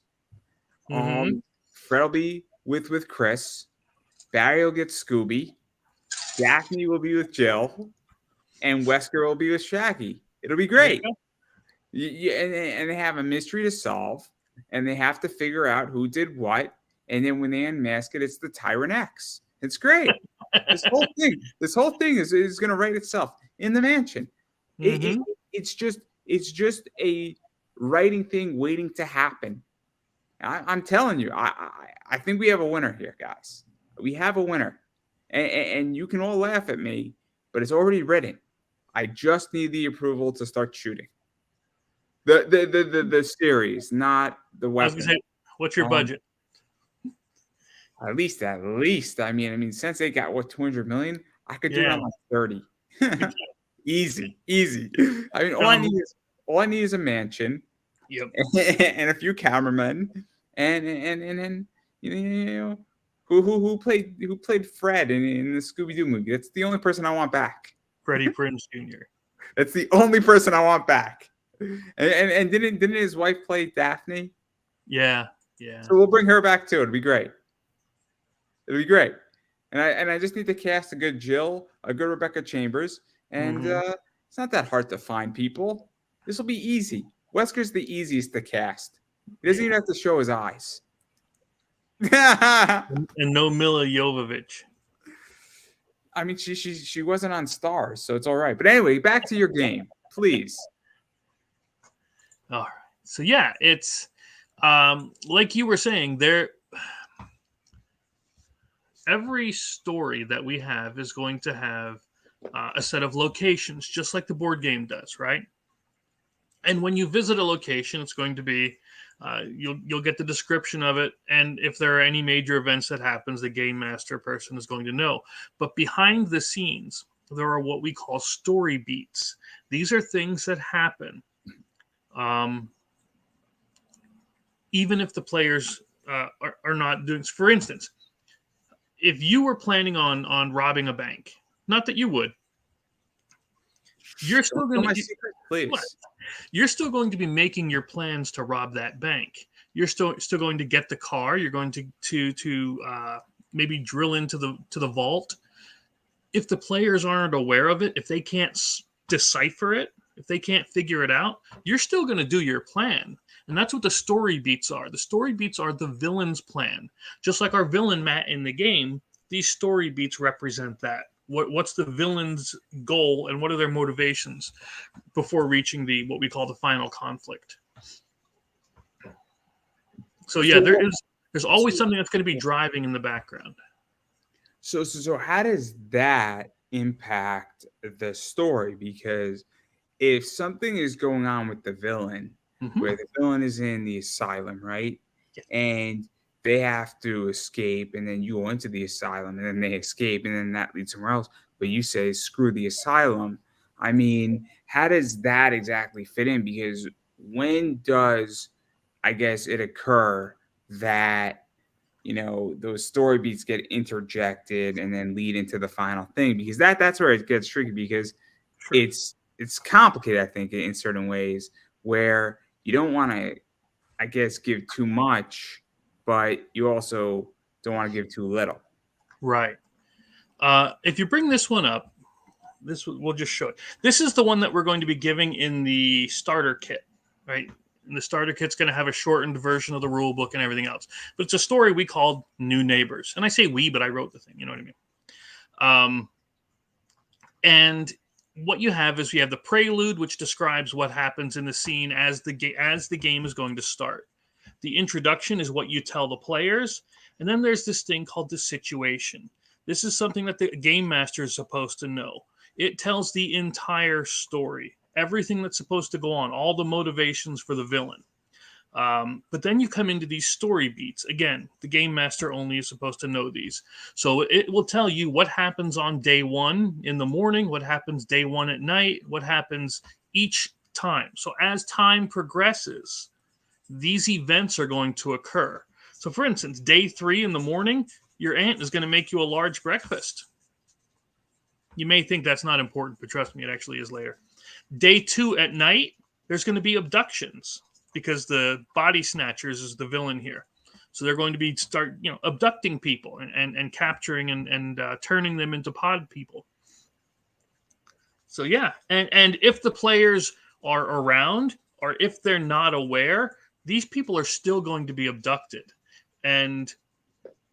Mhm. Fred will be with Chris. Barry will get Scooby. Daphne will be with Jill, and Wesker will be with Shaggy. It'll be There you great. go. And they have a mystery to solve, and they have to figure out who did what. And then when they unmask it, it's the Tyrant X. It's great. This whole thing is going to write itself in the mansion. Mhm. It's just a writing thing waiting to happen. I'm telling you, I think we have a winner here, guys. We have a winner, and you can all laugh at me, but it's already written. I just need the approval to start shooting. The series, not the I was weapon. gonna say, what's your budget? At least. I mean, since they got what 200 million, I could do it Yeah. on like 30. Easy. I mean, Um, all I need is a mansion Yep. and a few cameramen and you know who played Fred in the Scooby Doo movie. That's the only person I want back. Freddie Prinze Jr. That's the only person I want back. And didn't his wife play Daphne? Yeah. So we'll bring her back too. It'll be great. And I just need to cast a good Jill, a good Rebecca Chambers, and it's not that hard to find people. This will be easy. Wesker's the easiest to cast. He doesn't even have to show his eyes. And no Mila Jovovich. I mean, she wasn't on Stars, so it's all right. But anyway, back to your game, please. All right. So yeah, it's like you were saying, every story that we have is going to have a set of locations, just like the board game does, right? And when you visit a location, it's going to be you'll get the description of it, and if there are any major events that happens, the game master person is going to know. But behind the scenes, there are what we call story beats. These are things that happen, even if the players are not doing. For instance, if you were planning on robbing a bank, not that you would, you're still going to please. You're still going to be making your plans to rob that bank. You're still going to get the car. You're going to maybe drill into the vault. If the players aren't aware of it, if they can't decipher it, if they can't figure it out, you're still going to do your plan. And that's what the story beats are. The story beats are the villain's plan. Just like our villain, Matt, in the game, these story beats represent that. What's the villain's goal and what are their motivations before reaching what we call the final conflict? So yeah, there's always something that's going to be driving in the background. So how does that impact the story? Because if something is going on with the villain, where the villain is in the asylum, right? Yeah. And they have to escape, and then you go into the asylum, and then they escape, and then that leads somewhere else. But you say, screw the asylum. I mean, how does that exactly fit in? Because when does, I guess, it occur that, those story beats get interjected and then lead into the final thing? Because that's where it gets tricky, because it's complicated, I think, in certain ways, where you don't want to, I guess, give too much, but you also don't want to give too little. Right. If you bring this one up, we'll just show it. This is the one that we're going to be giving in the starter kit, right? And the starter kit's going to have a shortened version of the rule book and everything else. But it's a story we called New Neighbors. And I say we, but I wrote the thing. You know what I mean? And what you have is we have the prelude, which describes what happens in the scene as the game is going to start. The introduction is what you tell the players. And then there's this thing called the situation. This is something that the game master is supposed to know. It tells the entire story, everything that's supposed to go on, all the motivations for the villain. But then you come into these story beats. Again, the game master only is supposed to know these. So it will tell you what happens on day one in the morning, what happens day one at night, what happens each time. So as time progresses, these events are going to occur. So for instance, day 3 in the morning, your aunt is going to make you a large breakfast. You may think that's not important, but trust me, it actually is later. Day 2 at night, there's going to be abductions, because the body snatchers is the villain here. So they're going to start abducting people and capturing and turning them into pod people. So yeah, and if the players are around, or if they're not aware, these people are still going to be abducted. And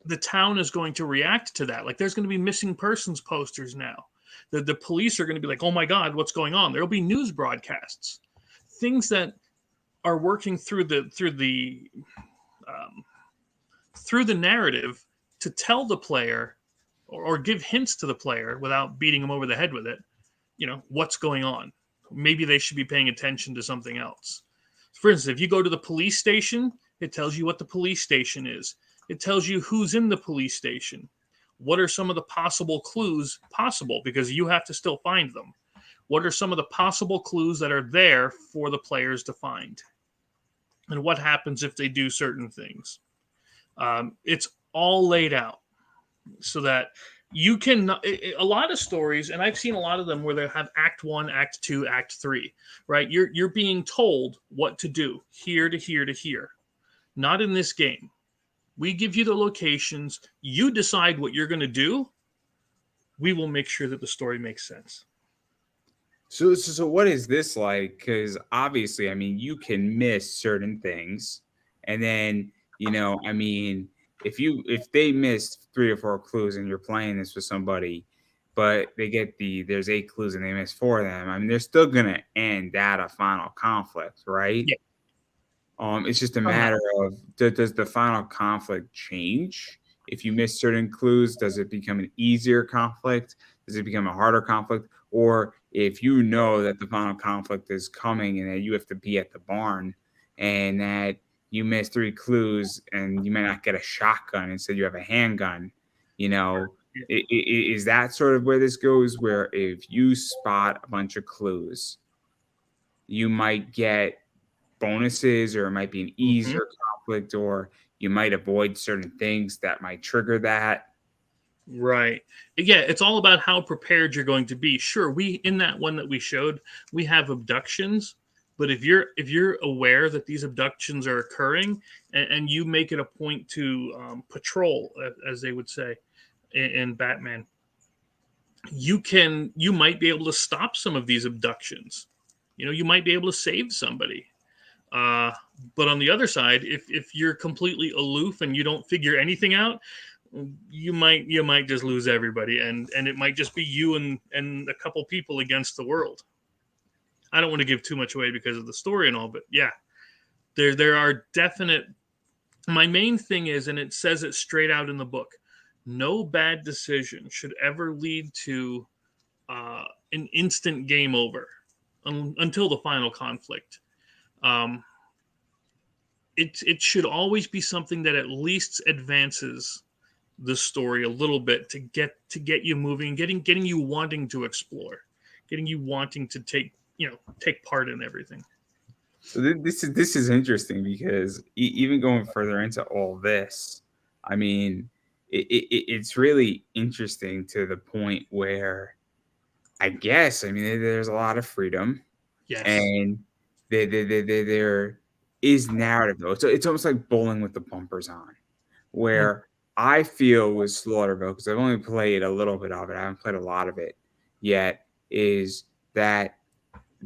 the town is going to react to that. Like, there's going to be missing persons posters now. The police are going to be like, oh my God, what's going on? There'll be news broadcasts. Things that are working through the narrative to tell the player or give hints to the player without beating them over the head with it. What's going on. Maybe they should be paying attention to something else. For instance, if you go to the police station, it tells you what the police station is. It tells you who's in the police station. What are some of the possible clues possible? Because you have to still find them. What are some of the possible clues that are there for the players to find? And what happens if they do certain things? It's all laid out so that you can. A lot of stories, and I've seen a lot of them where they have Act 1, Act 2, Act 3, right? You're being told what to do here to here to here. Not in this game. We give you the locations. You decide what you're going to do. We will make sure that the story makes sense. So what is this like? Because obviously, I mean, you can miss certain things, and then I mean, if they missed 3 or 4 clues and you're playing this with somebody, but there's 8 clues and they miss 4 of them, I mean, they're still gonna end at a final conflict, right? Yeah. It's just a matter of does the final conflict change if you miss certain clues? Does it become an easier conflict? Does it become a harder conflict? Or if you know that the final conflict is coming and that you have to be at the barn and that you miss 3 clues and you may not get a shotgun, instead you have a handgun, is that sort of where this goes? Where if you spot a bunch of clues, you might get bonuses, or it might be an easier conflict, or you might avoid certain things that might trigger that. Right. Yeah, it's all about how prepared you're going to be. Sure, in that one that we showed, we have abductions, but if you're aware that these abductions are occurring, and you make it a point to patrol, as they would say in Batman, you might be able to stop some of these abductions. You might be able to save somebody. But on the other side, if you're completely aloof and you don't figure anything out, you might just lose everybody, and it might just be you and a couple people against the world. I don't want to give too much away because of the story and all, but yeah, there are definite. My main thing is, and it says it straight out in the book, no bad decision should ever lead to an instant game over until the final conflict. It should always be something that at least advances the story a little bit to get you moving, getting you wanting to explore, getting you wanting to take part in everything. So this is interesting because even going further into all this, I mean, it's really interesting to the point where I guess, I mean, there's a lot of freedom. Yes. And there is narrative, though. It's almost like bowling with the bumpers on, where I feel with Slaughterville, because I've only played a little bit of it, I haven't played a lot of it yet, is that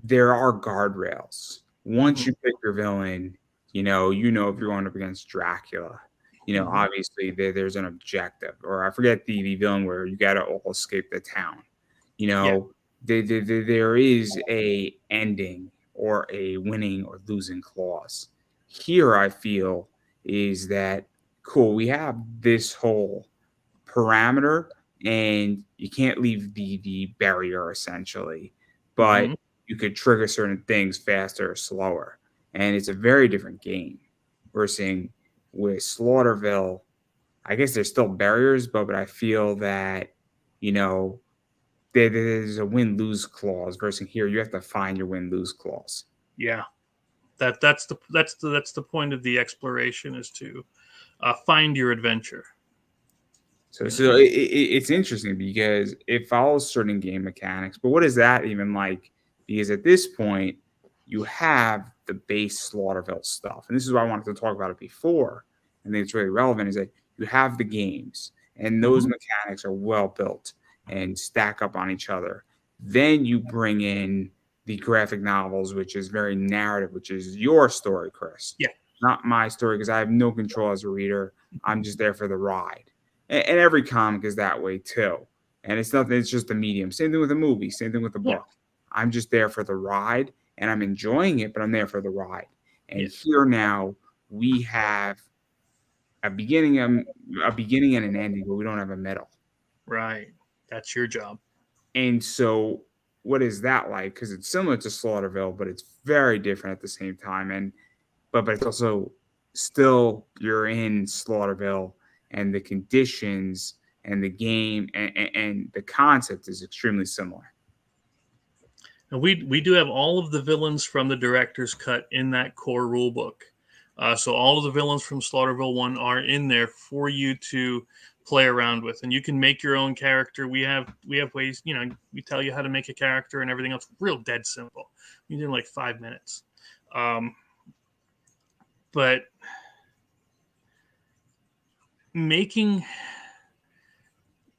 there are guardrails. Once you pick your villain, if you're going up against Dracula, obviously there's an objective. Or I forget the villain where you got to all escape the town. There is a ending or a winning or losing clause. Here, I feel, is that cool. We have this whole parameter, and you can't leave the barrier essentially, but you could trigger certain things faster or slower, and it's a very different game. We're seeing with Slaughterville, I guess there's still barriers, but I feel that there's a win-lose clause versus here you have to find your win-lose clause. Yeah, that's the point of the exploration, is to find your adventure. So it's interesting because it follows certain game mechanics, but what is that even like? Because at this point you have the base Slaughterville stuff, and this is why I wanted to talk about it before. I think it's really relevant, is that you have the games, and those mechanics are well built and stack up on each other. Then you bring in the graphic novels, which is very narrative, which is your story, Chris. Yeah. Not my story, because I have no control as a reader. I'm just there for the ride. And every comic is that way too. And it's nothing, it's just a medium. Same thing with a movie, same thing with a book. I'm just there for the ride, and I'm enjoying it, but I'm there for the ride. And here now we have a beginning and an ending, but we don't have a middle. Right. That's your job. And so, what is that like? Because it's similar to Slaughterville, but it's very different at the same time. And but it's also still you're in Slaughterville, and the conditions and the game and the concept is extremely similar. And we do have all of the villains from the director's cut in that core rule book. So all of the villains from Slaughterville 1 are in there for you to play around with, and you can make your own character. We have ways, we tell you how to make a character and everything else. Real dead simple. You do in like 5 minutes. But making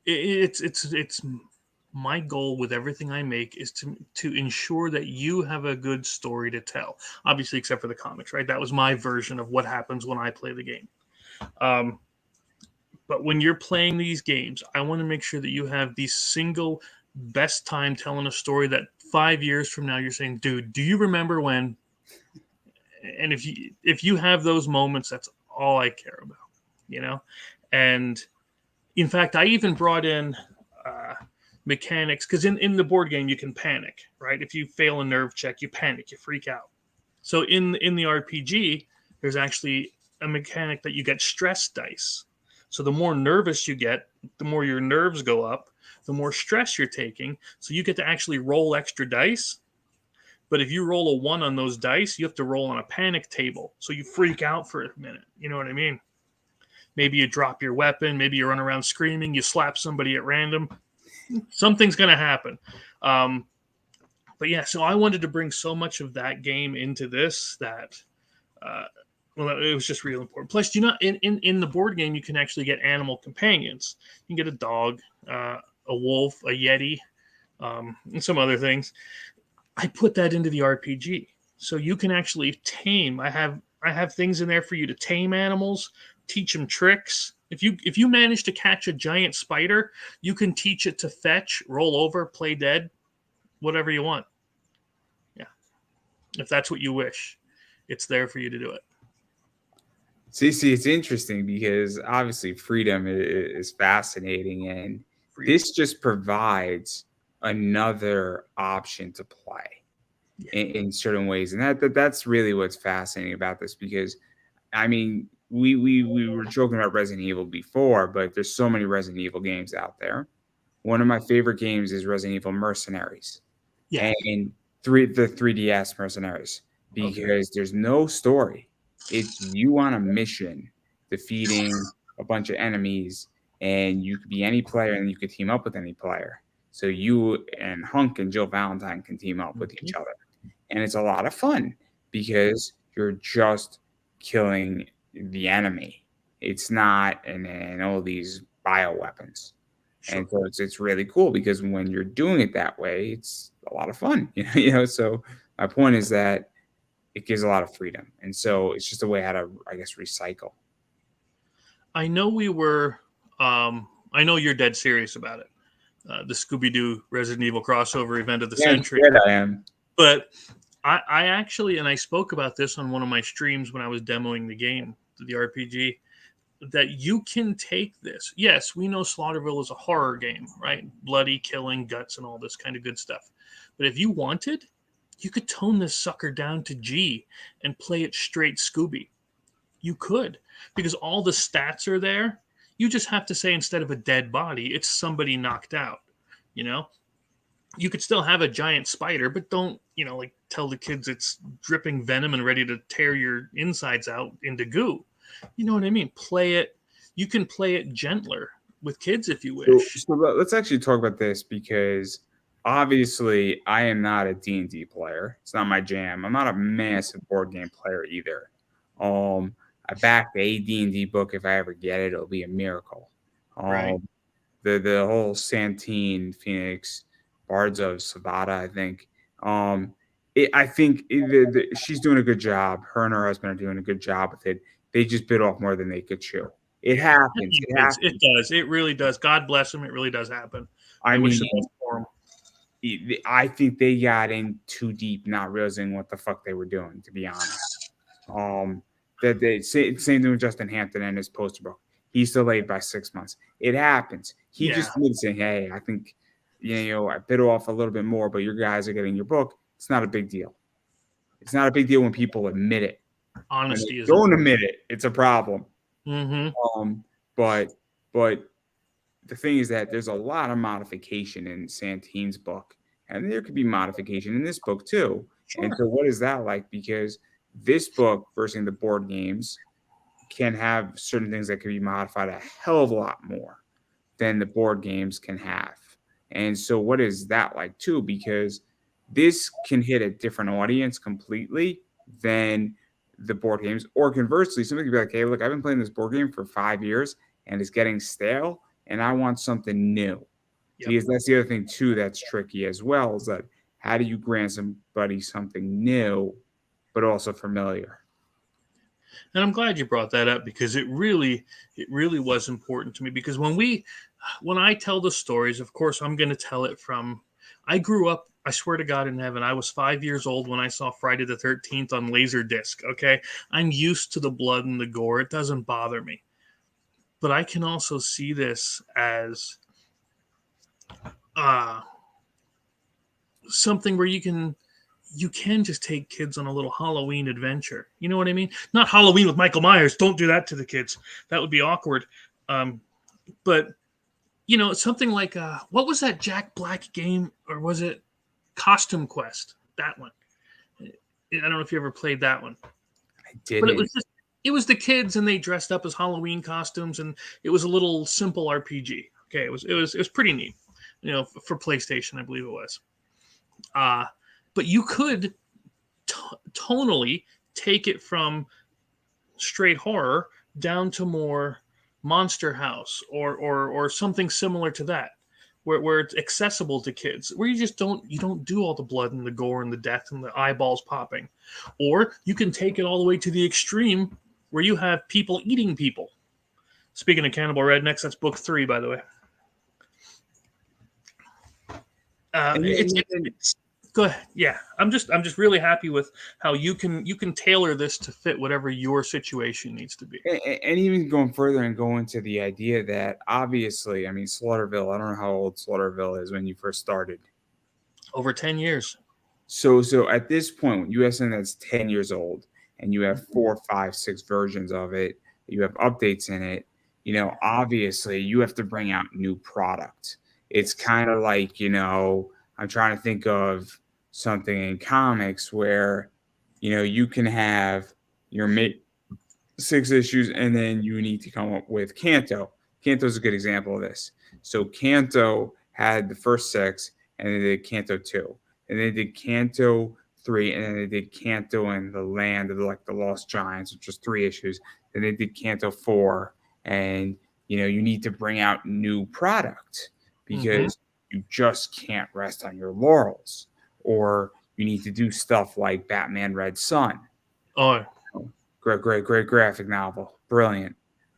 it's my goal with everything I make is to ensure that you have a good story to tell. Obviously, except for the comics, right? That was my version of what happens when I play the game. But when you're playing these games, I want to make sure that you have the single best time telling a story that 5 years from now you're saying, dude, do you remember when? And if you have those moments, that's all I care about, And in fact, I even brought in mechanics, because in the board game you can panic, right? If you fail a nerve check, you panic, you freak out. So in the RPG, there's actually a mechanic that you get stress dice. So the more nervous you get, the more your nerves go up, the more stress you're taking. So you get to actually roll extra dice. But if you roll a 1 on those dice, you have to roll on a panic table. So you freak out for a minute. You know what I mean? Maybe you drop your weapon. Maybe you run around screaming. You slap somebody at random. Something's going to happen. But yeah, so I wanted to bring so much of that game into this that, it was just real important. Plus, in the board game, you can actually get animal companions. You can get a dog, a wolf, a yeti, and some other things. I put that into the RPG. So you can actually tame. I have things in there for you to tame animals, teach them tricks. If you manage to catch a giant spider, you can teach it to fetch, roll over, play dead, whatever you want. Yeah. If that's what you wish, it's there for you to do it. See, it's interesting because obviously freedom is fascinating, and this just provides another option to play in certain ways, and that's really what's fascinating about this. Because I mean, we were joking about Resident Evil before, but there's so many Resident Evil games out there. One of my favorite games is Resident Evil Mercenaries, and the 3DS Mercenaries, because there's no story. It's you on a mission defeating a bunch of enemies, and you could be any player and you could team up with any player. So you and Hunk and Jill Valentine can team up with each other. And it's a lot of fun because you're just killing the enemy. It's not and all these bioweapons. Sure. And so it's really cool because when you're doing it that way, it's a lot of fun. So my point is that it gives a lot of freedom. And so it's just a way how to, I guess, recycle. I know I know you're dead serious about it. The Scooby-Doo Resident Evil crossover event of the century. Yeah, I am. But I actually, and I spoke about this on one of my streams when I was demoing the game, the RPG, that you can take this. Yes, we know Slaughterville is a horror game, right? Bloody, killing, guts, and all this kind of good stuff. But if you wanted, you could tone this sucker down to G and play it straight Scooby. You could, because all the stats are there. You just have to say, instead of a dead body, it's somebody knocked out. You could still have a giant spider, but don't, tell the kids it's dripping venom and ready to tear your insides out into goo. You know what I mean? Play it. You can play it gentler with kids if you wish. So let's actually talk about this, because obviously I am not a D&D player. It's not my jam. I'm not a massive board game player either. I backed a D&D book. If I ever get it, it'll be a miracle. Right. The whole Santine Phoenix Bards of Savada, I think. I think she's doing a good job. Her and her husband are doing a good job with it. They just bit off more than they could chew. It happens. It does. It really does. God bless them. It really does happen. I wish it was for them. I think they got in too deep, not realizing what the fuck they were doing, to be honest. Same thing with Justin Hampton and his poster book. He's delayed by 6 months. It happens. He Yeah. just admits saying, hey, I think, I bit off a little bit more, but your guys are getting your book. It's not a big deal. It's not a big deal when people admit it. Honesty When is they don't admit it, it's a problem. Mm-hmm. But the thing is that there's a lot of modification in Santine's book, and there could be modification in this book too. Sure. And so, what is that like? Because this book versus the board games can have certain things that can be modified a hell of a lot more than the board games can have. And so, what is that like too? Because this can hit a different audience completely than the board games, or conversely, somebody could be like, hey, look, I've been playing this board game for 5 years and it's getting stale, and I want something new. Yep. Because that's the other thing too that's tricky as well, is that how do you grant somebody something new but also familiar? And I'm glad you brought that up, because it really was important to me. Because when I tell the stories, of course, I'm going to tell it from, I grew up, I swear to God in heaven, I was 5 years old when I saw Friday the 13th on Laserdisc. Okay. I'm used to the blood and the gore. It doesn't bother me. But I can also see this as something where you can just take kids on a little Halloween adventure. You know what I mean? Not Halloween with Michael Myers. Don't do that to the kids. That would be awkward. But something like what was that Jack Black game, or was it Costume Quest? That one. I don't know if you ever played that one. I did. But it was the kids, and they dressed up as Halloween costumes, and it was a little simple RPG. Okay, it was pretty neat. For PlayStation, I believe it was. But you could tonally take it from straight horror down to more Monster House or something similar to that, where it's accessible to kids, where you don't do all the blood and the gore and the death and the eyeballs popping. Or you can take it all the way to the extreme, where you have people eating people. Speaking of Cannibal Rednecks, that's book 3, by the way. Go ahead. Yeah, I'm just really happy with how you can tailor this to fit whatever your situation needs to be. And even going further and going to the idea that obviously, I mean, Slaughterville, I don't know how old Slaughterville is when you first started. Over 10 years. So at this point, when you have something that's 10 years old and you have 4, 5, 6 versions of it, you have updates in it, obviously you have to bring out new product. It's kind of like, I'm trying to think of something in comics where, you can have your 6 issues and then you need to come up with Kanto. Kanto is a good example of this. So Kanto had the first 6, and then they did Kanto 2, and they did Kanto 3, and then they did Kanto and the Land of the Lost Giants, which was 3 issues. Then they did Kanto 4, and you need to bring out new product because you just can't rest on your laurels, or you need to do stuff like Batman Red Sun. Oh, great graphic novel, brilliant.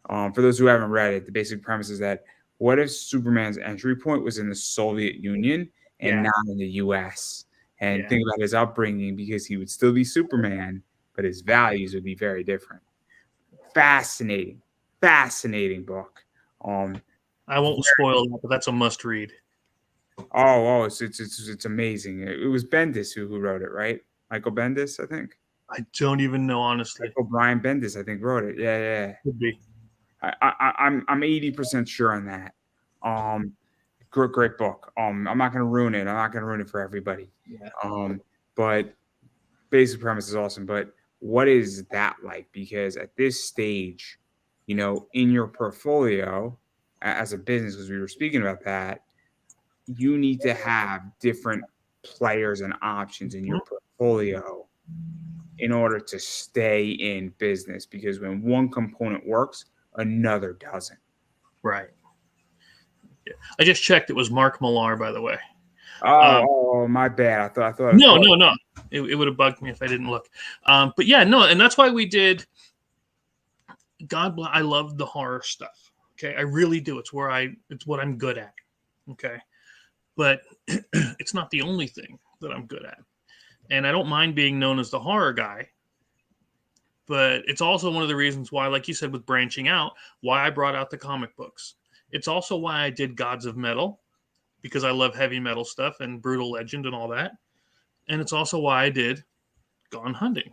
For those who haven't read it, the basic premise is that what if Superman's entry point was in the Soviet Union and not in the U.S.? And think about his upbringing, because he would still be Superman, but his values would be very different. Fascinating book. I won't spoil that, but that's a must read. Oh, it's amazing. It was Bendis who wrote it, right? Michael Bendis, I think. I don't even know, honestly. Brian Bendis, I think, wrote it. Yeah. Could be. I'm 80% sure on that. Great book. I'm not going to ruin it. I'm not going to ruin it for everybody. Yeah. But basic premise is awesome. But what is that like? Because at this stage, in your portfolio as a business, because we were speaking about that, you need to have different players and options in your portfolio in order to stay in business, because when one component works, another doesn't. Right. Yeah. I just checked. It was Mark Millar, by the way. Oh, my bad. I thought. No. It would have bugged me if I didn't look. But yeah, no, and that's why we did. God bless. I love the horror stuff. Okay, I really do. It's what I'm good at. Okay, but it's not the only thing that I'm good at, and I don't mind being known as the horror guy. But it's also one of the reasons why, like you said, with branching out, why I brought out the comic books. It's also why I did Gods of Metal, because I love heavy metal stuff and Brutal Legend and all that. And it's also why I did Gone Hunting.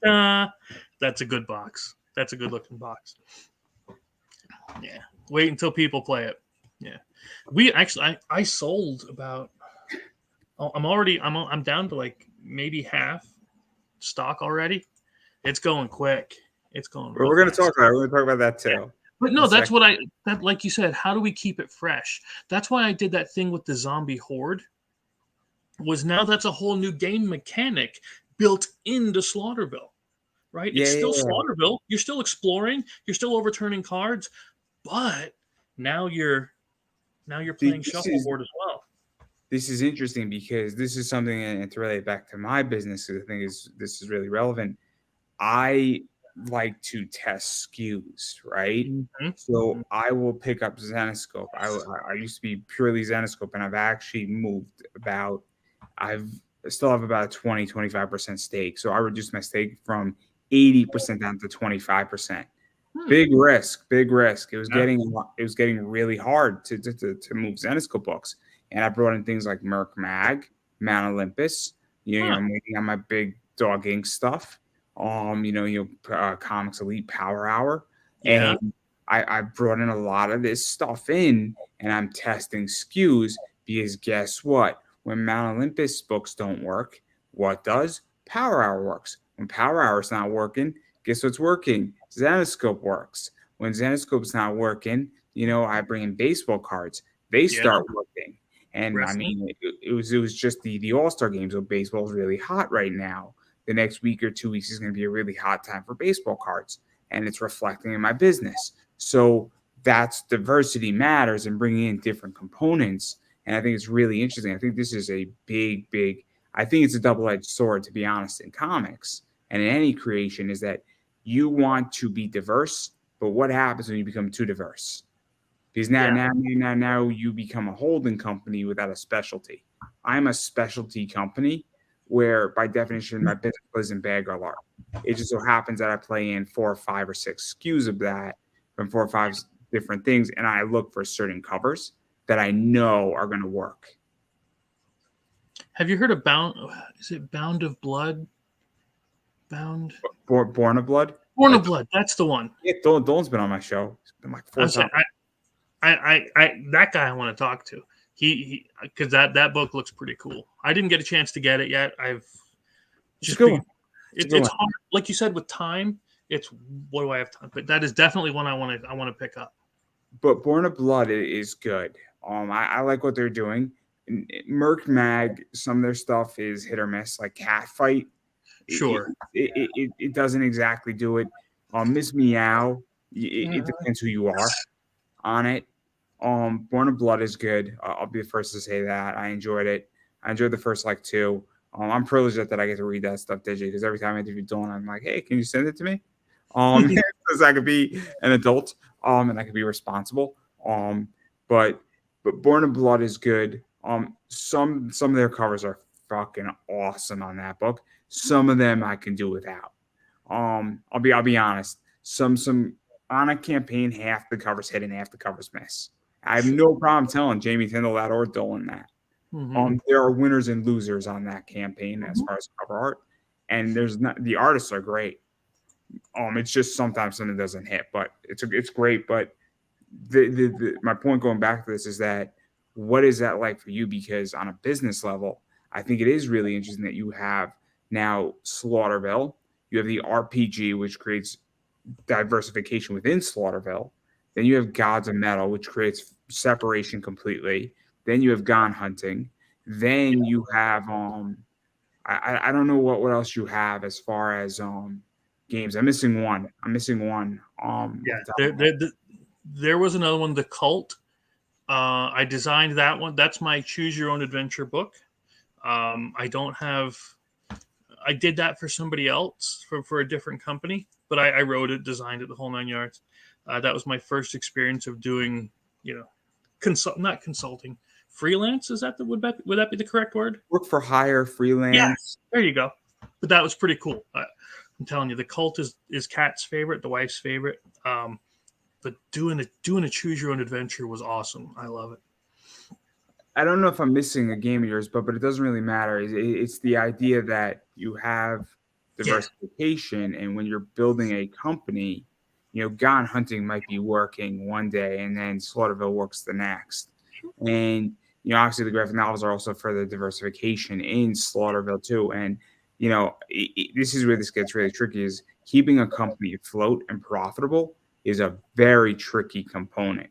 That's a good box. That's a good looking box. Yeah. Wait until people play it. Yeah. We actually, I sold about, I'm down to like maybe half stock already. It's going quick. It's going. But we're going to talk about it. We're going to talk about that too. Yeah. But no, that's what that like you said, how do we keep it fresh? That's why I did that thing with the zombie horde. Was now that's a whole new game mechanic built into Slaughterville, right? It's still Slaughterville. You're still exploring. You're still overturning cards, but now you're playing shuffleboard as well. This is interesting because this is something, and to relate back to my business, I think this is really relevant. I like to test SKUs, right? Mm-hmm. So I will pick up Zenescope. I used to be purely Zenescope, and I've actually moved about. I still have about a 20-25% stake. So I reduced my stake from 80% down to 25%. Big risk. It was getting really hard to move Zenescope books. And I brought in things like Merc Mag, Mount Olympus. I'm waiting on my big Dog Ink stuff. Comics Elite Power Hour. Yeah. And I brought in a lot of this stuff in, and I'm testing SKUs because guess what? When Mount Olympus books don't work, what does? Power Hour works. When Power Hour is not working, guess what's working? Zenescope works. When Zenescope's not working, I bring in baseball cards. They start working. And Wrestling. I mean, it was just the All-Star games. So baseball is really hot right now. The next week or 2 weeks is going to be a really hot time for baseball cards, and it's reflecting in my business. So that's diversity matters and bringing in different components. And I think it's really interesting. I think this is a big, I think it's a double-edged sword, to be honest, in comics and in any creation, is that you want to be diverse, but what happens when you become too diverse? Because now you become a holding company without a specialty. I'm a specialty company where, by definition, my business plays in bag art. It just so happens that I play in 4 or 5 or 6 SKUs of that from 4 or 5 different things, and I look for certain covers that I know are going to work. Have you heard of Bound? Is it Bound of Blood? Born of Blood? Born of Blood. That's the one. Yeah, Dolan's been on my show. It's been like 4 times. I that guy I want to talk to. He because that book looks pretty cool. I didn't get a chance to get it yet. It's hard, like you said, with time. It's what do I have time? But that is definitely one I want to pick up. But Born of Blood is good. I like what they're doing. Merc Mag, some of their stuff is hit or miss, like Catfight. Sure. It doesn't exactly do it. Miss Meow, it depends who you are on it. Born of Blood is good. I'll be the first to say that. I enjoyed it. I enjoyed the first 2. I'm privileged that I get to read that stuff digitally, because every time I interview Dylan, I'm like, hey, can you send it to me? Because I could be an adult, and I could be responsible. But Born of Blood is good. Some of their covers are fucking awesome on that book. Some of them I can do without. I'll be honest. Some on a campaign, half the covers hit and half the covers miss. I have no problem telling Jamie Tyndall that or Dylan that. Mm-hmm. There are winners and losers on that campaign as far as cover art, and the artists are great. It's just sometimes something doesn't hit, but it's great. But my point going back to this is that, what is that like for you? Because on a business level, I think it is really interesting that you have now Slaughterville. You have the RPG, which creates diversification within Slaughterville. Then you have Gods of Metal, which creates separation completely. Then you have Gone Hunting. Then you have I don't know what else you have as far as games. I'm missing one. There was another one, The Cult. I designed that one. That's my Choose Your Own Adventure book. I did that for somebody else for a different company, but I wrote it, designed it, the whole 9 yards. That was my first experience of doing, not consulting, freelance. Would that be the correct word? Work for hire, freelance. Yes, there you go. But that was pretty cool. I'm telling you, the cult is Kat's favorite, the wife's favorite. But doing a choose your own adventure was awesome. I love it. I don't know if I'm missing a game of yours, but it doesn't really matter. It's the idea that you have Yeah. diversification, and when you're building a company, Gone Hunting might be working one day, and then Slaughterville works the next. And obviously, the graphic novels are also further diversification in Slaughterville too. And this is where this gets really tricky: is keeping a company afloat and profitable is a very tricky component.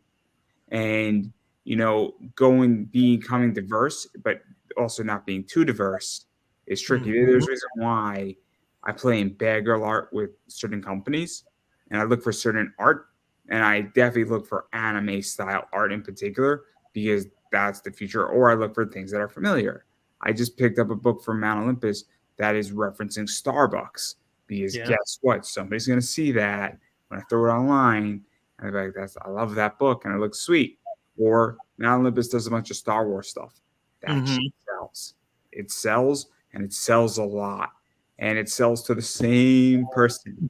And becoming diverse, but also not being too diverse is tricky. Mhm. There's a reason why I play in bad girl art with certain companies, and I look for certain art, and I definitely look for anime style art in particular because that's the future. Or I look for things that are familiar. I just picked up a book from Mount Olympus that is referencing Starbucks because Yeah. guess what? Somebody's gonna see that when I throw it online, and they're like, I love that book, and it looks sweet. Or Mount Olympus does a bunch of Star Wars stuff. That Mhm. shit sells. It sells, and it sells a lot. And it sells to the same person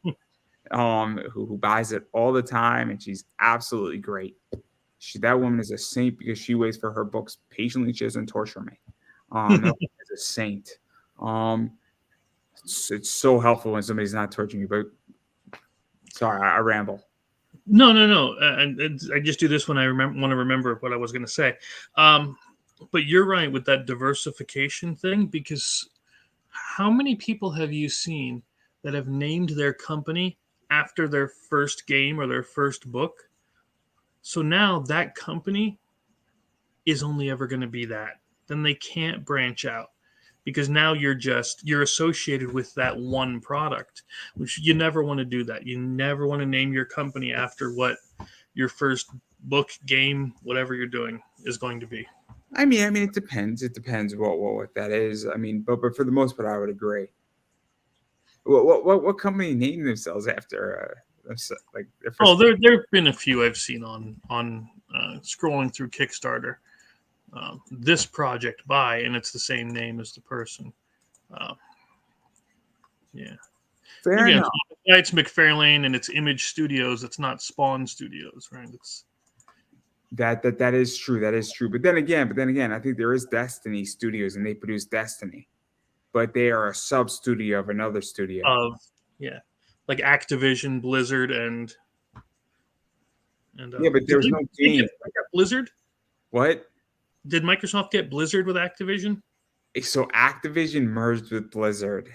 who buys it all the time, and she's absolutely great. That woman is a saint because she waits for her books patiently. She doesn't torture me. That woman is a saint. It's so helpful when somebody's not torturing you. But sorry, I ramble. No. And I just do this when I want to remember what I was going to say. But you're right with that diversification thing, because how many people have you seen that have named their company after their first game or their first book? So now that company is only ever going to be that. Then they can't branch out because now you're associated with that one product, which you never want to do that. You never want to name your company after what your first book, game, whatever you're doing is going to be. I mean, it depends. It depends what that is. I mean, but for the most part, I would agree. What company named themselves after like their Oh, first? there've been a few I've seen on scrolling through Kickstarter. This project by, and it's the same name as the person. Uh, yeah. Fair Again, enough. it's McFarlane and it's Image Studios. It's not Spawn Studios, right? It's That is true. That is true. But then again, I think there is Destiny Studios, and they produce Destiny, but they are a sub studio of another studio. of yeah, like Activision, Blizzard, and Yeah, but did there's no they game. get Blizzard? What? Did Microsoft get Blizzard with Activision? So Activision merged with Blizzard,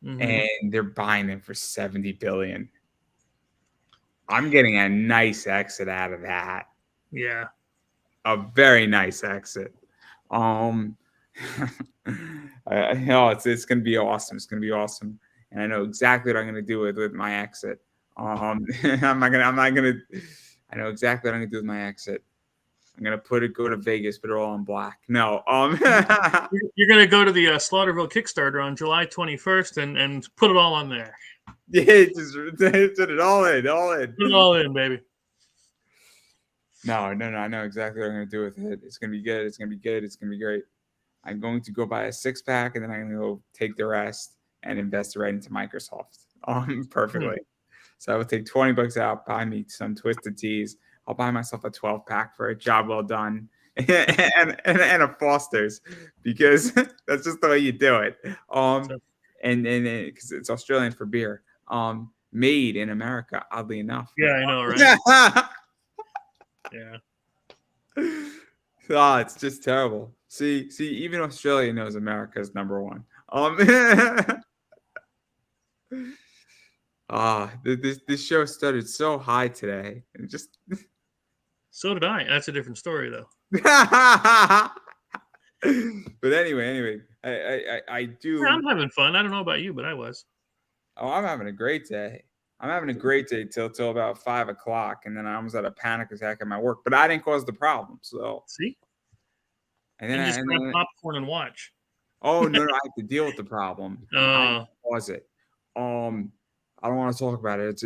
Mm-hmm. and they're buying them for $70 billion. I'm getting a nice exit out of that. Yeah. A very nice exit. Um, it's gonna be awesome. It's gonna be awesome, and I know exactly what I'm gonna do with my exit. I'm not gonna. I know exactly what I'm gonna do with my exit. I'm gonna go to Vegas, put it all in black. No, You're going to go to the Slaughterville Kickstarter on July 21st and put it all on there. yeah, just put it all in, all in. Put it all in, baby. No. I know exactly what I'm gonna do with it. It's gonna be good. It's gonna be good. It's gonna be great. I'm going to go buy a 6-pack, and then I'm gonna go take the rest and invest it right into Microsoft. Perfectly. So I will take $20 out, buy me some Twisted Teas. I'll buy myself a 12-pack for a job well done, and a Foster's because that's just the way you do it. And because it's Australian for beer, made in America, oddly enough. Yeah, I know, right? Yeah. Oh, it's just terrible. See, even Australia knows America is number one. This show started so high today, and just. So did I. That's a different story, though. But anyway, I do. Yeah, I'm having fun. I don't know about you, but I was. Oh, I'm having a great day. I'm having a great day till about 5 o'clock, and then I almost had a panic attack at my work. But I didn't cause the problem, so. See? And And then, just grab popcorn and watch. oh no, I have to deal with the problem. I cause it. I don't want to talk about it.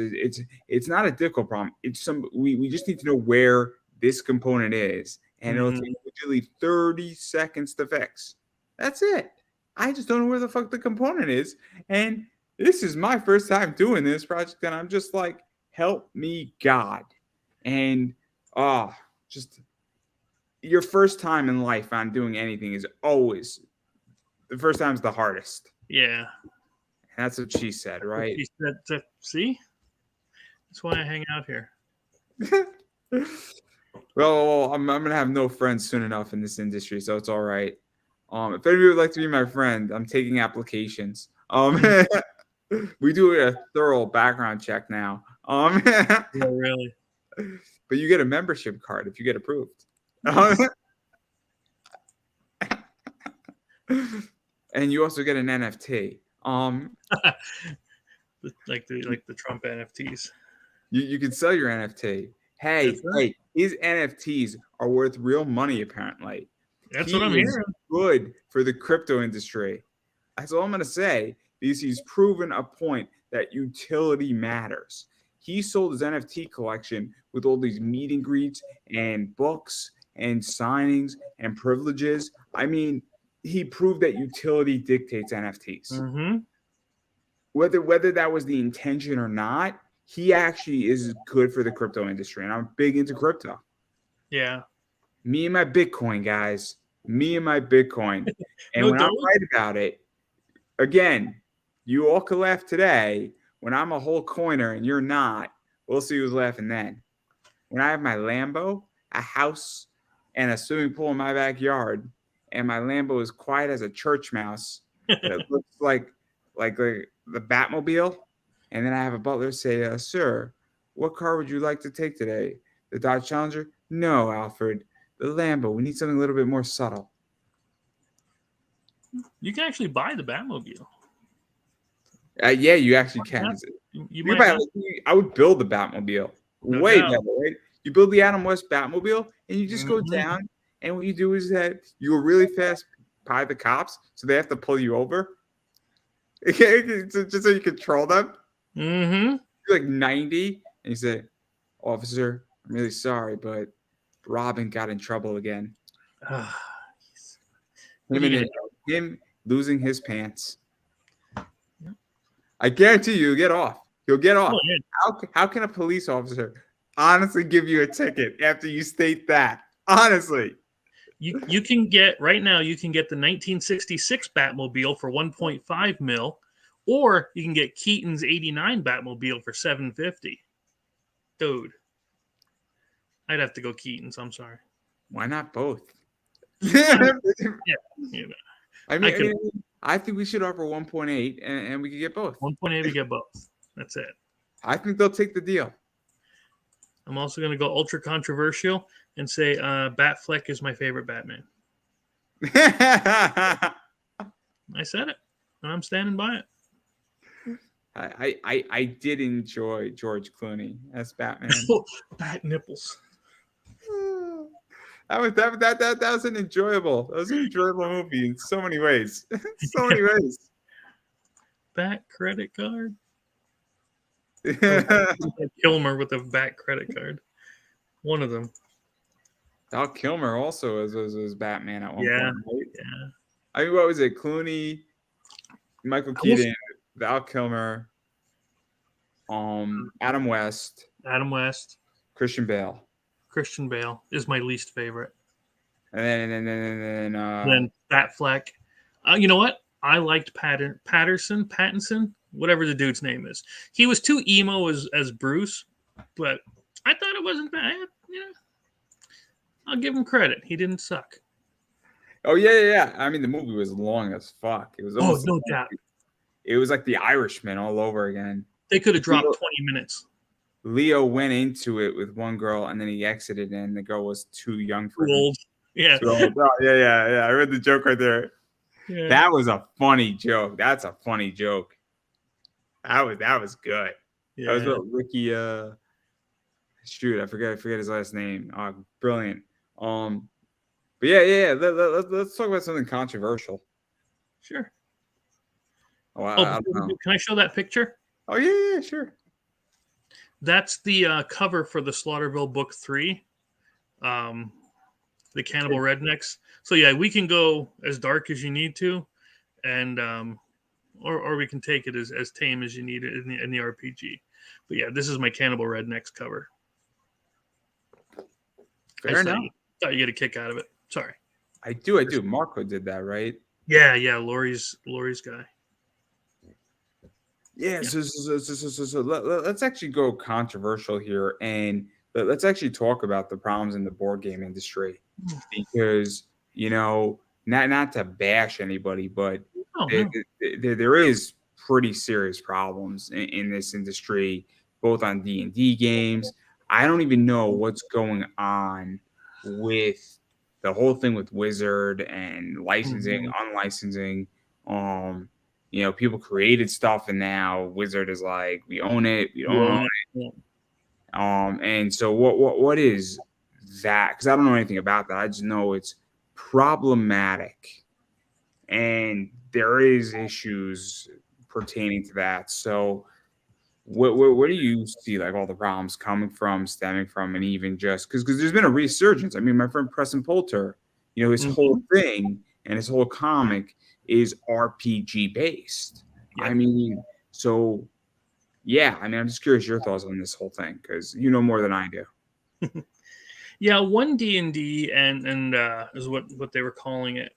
It's not a difficult problem. It's we just need to know where this component is, and it'll take literally 30 seconds to fix. That's it. I just don't know where the fuck the component is, and this is my first time doing this project, and I'm just like, help me God. And just your first time in life on doing anything is always the first time's the hardest. Yeah. And that's what she said, right? She said, see? That's why I hang out here. Well, I'm gonna have no friends soon enough in this industry, so it's all right. If anybody would like to be my friend, I'm taking applications. We do a thorough background check now. Yeah, really. But you get a membership card if you get approved. And you also get an NFT. Like the Trump NFTs. You can sell your NFT. Hey, his NFTs are worth real money, apparently. That's what I'm hearing. Good for the crypto industry. That's all I'm going to say, because he's proven a point that utility matters. He sold his NFT collection with all these meet and greets and books and signings and privileges. I mean, he proved that utility dictates NFTs. Mm-hmm. Whether that was the intention or not, he actually is good for the crypto industry, and I'm big into crypto. Yeah. Me and my Bitcoin, guys. Me and my Bitcoin. And when I'm right about it, again, you all can laugh today. When I'm a whole coiner and you're not, we'll see who's laughing then. When I have my Lambo, a house, and a swimming pool in my backyard, and my Lambo is quiet as a church mouse, it looks like the Batmobile, and then I have a butler say, sir, what car would you like to take today? The Dodge Challenger? No, Alfred. The Lambo. We need something a little bit more subtle. You can actually buy the Batmobile. Yeah, you actually can. I would build the Batmobile. Way better, right? You build the Adam West Batmobile, and you just go down, and what you do is that you go really fast by the cops, so they have to pull you over. Just so you control them. Mm-hmm. You're like 90, and you say, officer, I'm really sorry, but Robin got in trouble again. Him losing his pants. I guarantee you, he'll get off. He'll get off. Oh, yeah. How can a police officer honestly give you a ticket after you state that? Honestly. You can get, right now, you can get the 1966 Batmobile for 1.5 mil, or you can get Keaton's 89 Batmobile for $750. Dude. I'd have to go Keaton's. I'm sorry. Why not both? Yeah. I think we should offer 1.8 and we could get both. 1.8, we get both. That's it. I think they'll take the deal. I'm also going to go ultra controversial and say Batfleck is my favorite Batman. I said it, and I'm standing by it. I did enjoy George Clooney as Batman. Bat nipples. That was an enjoyable movie in so many ways. So many ways. Bat credit card. Kilmer with a Bat credit card. One of them. Val Kilmer also was Batman at one point. Right? Yeah. I mean, what was it? Clooney, Michael Keaton, Val Kilmer, Adam West, Christian Bale. Christian Bale is my least favorite. And then Batfleck. You know what? I liked Pattinson, whatever the dude's name is. He was too emo as Bruce, but I thought it wasn't bad. You know, I'll give him credit. He didn't suck. Oh yeah. I mean, the movie was long as fuck. It was almost no doubt. It was like The Irishman all over again. They could have dropped 20 minutes. Leo went into it with one girl, and then he exited, and the girl was too young for him. Old. Yeah. Yeah. I read the joke right there. Yeah. That was a funny joke. That's a funny joke. That was good. Yeah. That was what Ricky. Shoot, I forget his last name. Brilliant. But yeah. Let's talk about something controversial. Sure. Can I show that picture? Oh yeah, sure. That's the cover for the Slaughterville Book 3, the Cannibal Rednecks. So yeah, we can go as dark as you need to, and or we can take it as tame as you need it in the RPG. But yeah, this is my Cannibal Rednecks cover. Fair enough. Thought you get a kick out of it. Sorry. I do. Marco did that, right? Yeah, Lori's guy. Yeah. So let's actually go controversial here, and let's actually talk about the problems in the board game industry, because not to bash anybody, but there is pretty serious problems in this industry, both on D&D games. I don't even know what's going on with the whole thing with Wizard and licensing, unlicensing. People created stuff, and now Wizard is like, we own it, we don't own it. And so what is that? Because I don't know anything about that. I just know it's problematic, and there is issues pertaining to that. So where do you see like all the problems stemming from, and even just because there's been a resurgence? I mean, my friend Preston Poulter, his whole thing and his whole comic is RPG based. Yep. I mean, so yeah, I mean, I'm just curious your thoughts on this whole thing, because you know more than I do. Yeah, one D&D and is what they were calling it.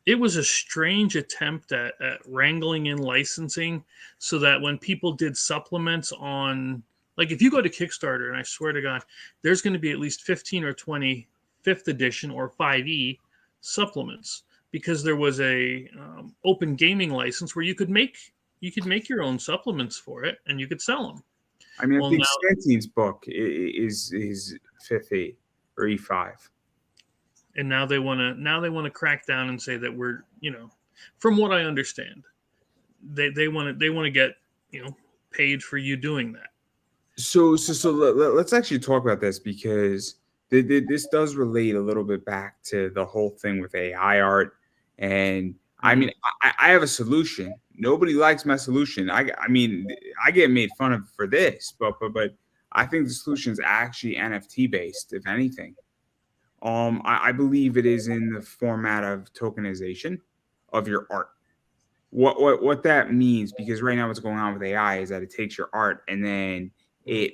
It was a strange attempt at wrangling in licensing so that when people did supplements on, like if you go to Kickstarter, and I swear to God, there's going to be at least 15 or 20 5th edition or 5e supplements, because there was a open gaming license where you could make your own supplements for it and you could sell them. I mean, I think Santine's book is 5e or E5. And now they want to crack down and say that we're, from what I understand, they want to get, paid for you doing that. So let's actually talk about this, because this does relate a little bit back to the whole thing with AI art. And I mean, I have a solution. Nobody likes my solution. I mean, I get made fun of for this, but I think the solution is actually NFT based, if anything. I believe it is in the format of tokenization of your art. What that means, because right now what's going on with AI is that it takes your art and then it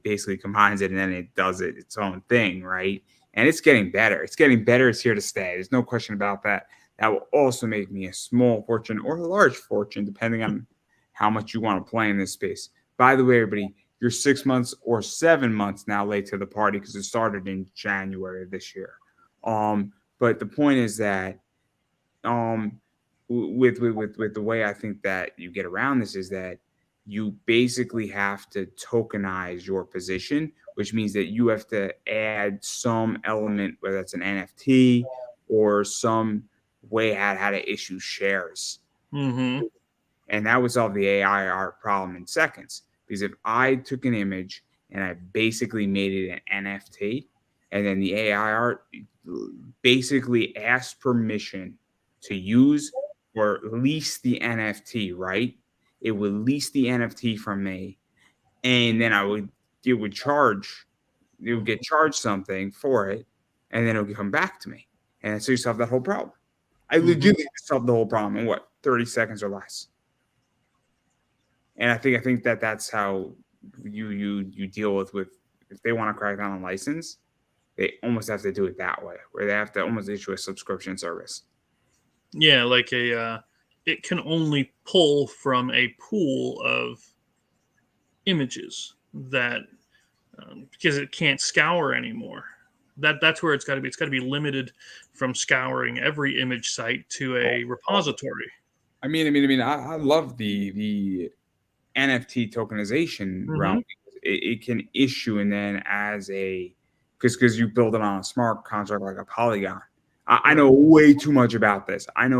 basically combines it, and then it does its own thing, right? And it's getting better. It's getting better. It's here to stay. There's no question about that. That will also make me a small fortune or a large fortune, depending on how much you want to play in this space. By the way, everybody, you're 6 months or 7 months now late to the party, because it started in January of this year. But the point is that with the way I think that you get around this is that you basically have to tokenize your position, which means that you have to add some element, whether that's an NFT or some way how to issue shares. Mm-hmm. And that would solve the AI art problem in seconds. Because if I took an image and I basically made it an NFT, and then the AI art basically asked permission to use or lease the NFT, right? It would lease the NFT from me, and then it would get charged something for it, and then it would come back to me. And so you solve that whole problem. I legitimately solved the whole problem in 30 seconds or less. And I think that's how you deal with if they want to crack down on license, they almost have to do it that way, where they have to almost issue a subscription service. Yeah, like it can only pull from a pool of images that because it can't scour anymore. That's where it's got to be. It's got to be limited from scouring every image site to a repository. I mean, I love the NFT tokenization realm. It can issue, and then because you build it on a smart contract like a Polygon. I know way too much about this. And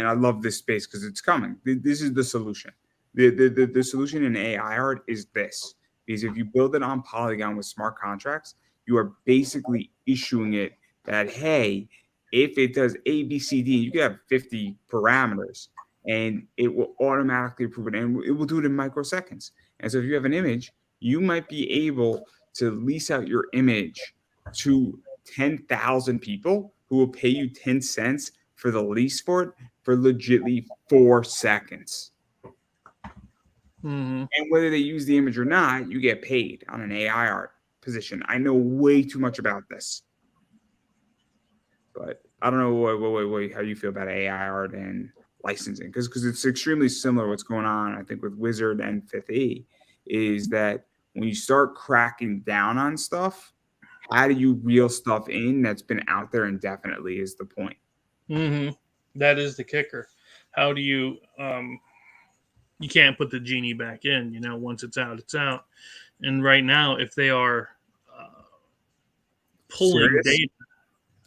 I love this space because it's coming. This is the solution. The solution in AI art is this. Because if you build it on Polygon with smart contracts, you are basically issuing it that, hey, if it does A, B, C, D, you can have 50 parameters, and it will automatically approve it, and it will do it in microseconds. And so if you have an image, you might be able to lease out your image to 10,000 people who will pay you 10 cents for the lease for it for legitly 4 seconds. Mm-hmm. And whether they use the image or not, you get paid on an AI art position. I know way too much about this, but I don't know how you feel about AI art and licensing, because it's extremely similar. What's going on, I think, with Wizard and Fifth E is that when you start cracking down on stuff, how do you reel stuff in that's been out there indefinitely is the point. Mm-hmm. That is the kicker. How do you you can't put the genie back in, you know, once it's out, it's out. And right now, if they are uh, pulling Serious data,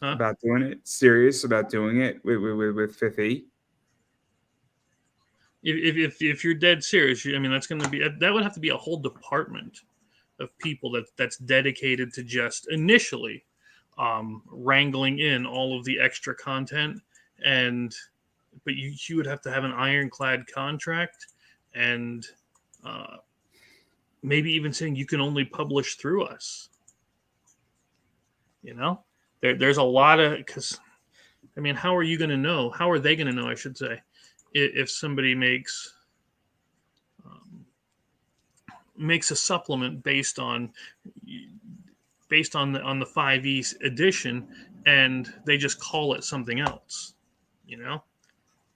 huh? about doing it? Serious about doing it with Fifth E? If you're dead serious, I mean, that's going to be, that would have to be a whole department of people that's dedicated to just initially wrangling in all of the extra content. And but you would have to have an ironclad contract, and uh, maybe even saying you can only publish through us. You know, there's a lot of, because I mean, how are you going to know? How are they going to know? I should say, if somebody um, makes a supplement based on the 5e edition, and they just call it something else. You know.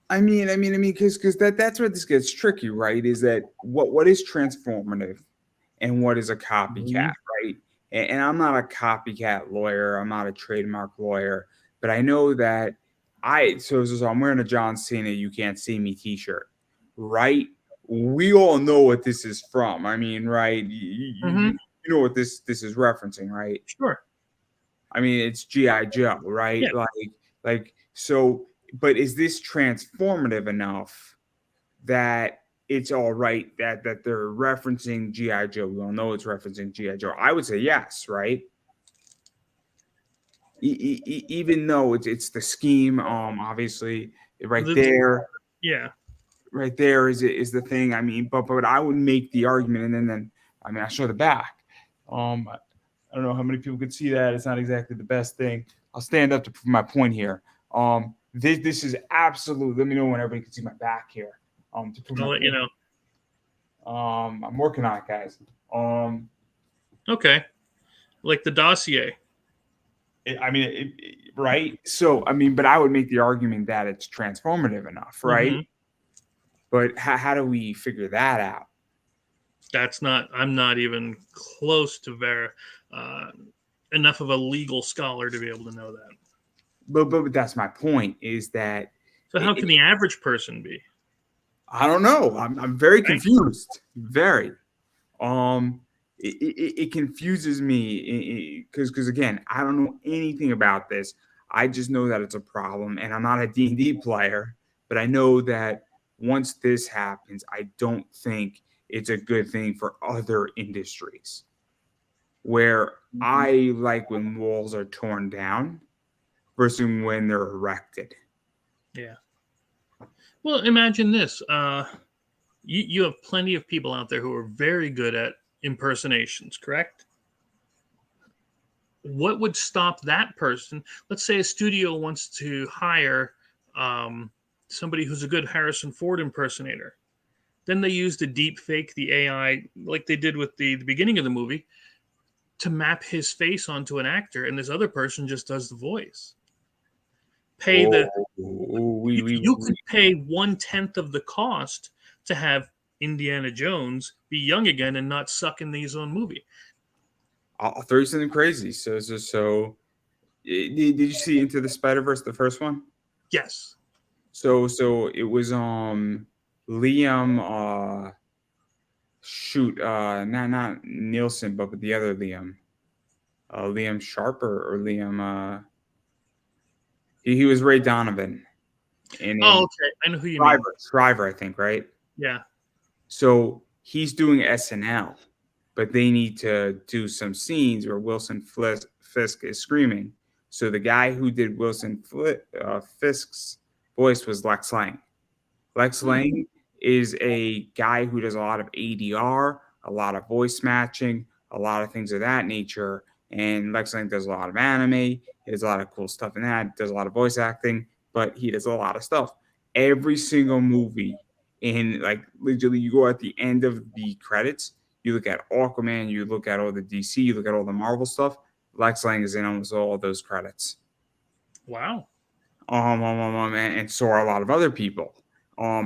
Because that's where this gets tricky, right? Is that what is transformative and what is a copycat, right? And I'm not a copycat lawyer. I'm not a trademark lawyer, but I know that so I'm wearing a John Cena "You Can't See Me" T-shirt, right? We all know what this is from. I mean, right? Mm-hmm. You know what this is referencing, right? Sure. I mean, it's G.I. Joe, right? Yeah. Like so. But is this transformative enough that it's all right that they're referencing G.I. Joe? We all know it's referencing G.I. Joe. I would say yes, right? Even though it's the scheme, obviously, right there, Yeah. right there is the thing. I mean, but I would make the argument, and then I mean, I show the back. I don't know how many people could see that. It's not exactly the best thing. I'll stand up to prove my point here. This is absolute. Let me know when everybody can see my back here. To prove I'll my let point. you know. I'm working on it, guys. Okay. Like the dossier. Right. So, I mean, but I would make the argument that it's transformative enough, right? Mm-hmm. But how do we figure that out? That's not. I'm not even close to uh, enough of a legal scholar to be able to know that. But that's my point. Is that So how can the average person be? I don't know. I'm very Right? confused. Very. It confuses me because again, I don't know anything about this. I just know that it's a problem, and I'm not a D&D player, but I know that once this happens, I don't think it's a good thing for other industries. Where I like when walls are torn down versus when they're erected. Yeah. Well, imagine this. You have plenty of people out there who are very good at impersonations, correct? What would stop that person? Let's say a studio wants to hire um, somebody who's a good Harrison Ford impersonator. Then they use the deep fake, the AI, like they did with the beginning of the movie, to map his face onto an actor, and this other person just does the voice. Pay the you could pay 1/10 of the cost to have Indiana Jones be young again and not suck in his own movie. I'll throw you something crazy. Did you see Into the Spider-Verse, the first one? Yes. So it was Liam not Nielsen, but the other Liam. Liam Sharper or Liam he was Ray Donovan in Okay. I know who you mean. Shriver, I think, right? Yeah. So he's doing SNL, but they need to do some scenes where Wilson Fisk is screaming. So the guy who did Fisk's voice was Lex Lang. Lex Lang is a guy who does a lot of ADR, a lot of voice matching, a lot of things of that nature. And Lex Lang does a lot of anime. He does a lot of cool stuff in that. Does a lot of voice acting, but he does a lot of stuff. Every single movie, in like literally, you go at the end of the credits, you look at Aquaman, you look at all the DC, you look at all the Marvel stuff. Lex Lang is in almost all of those credits. Wow. And so are a lot of other people,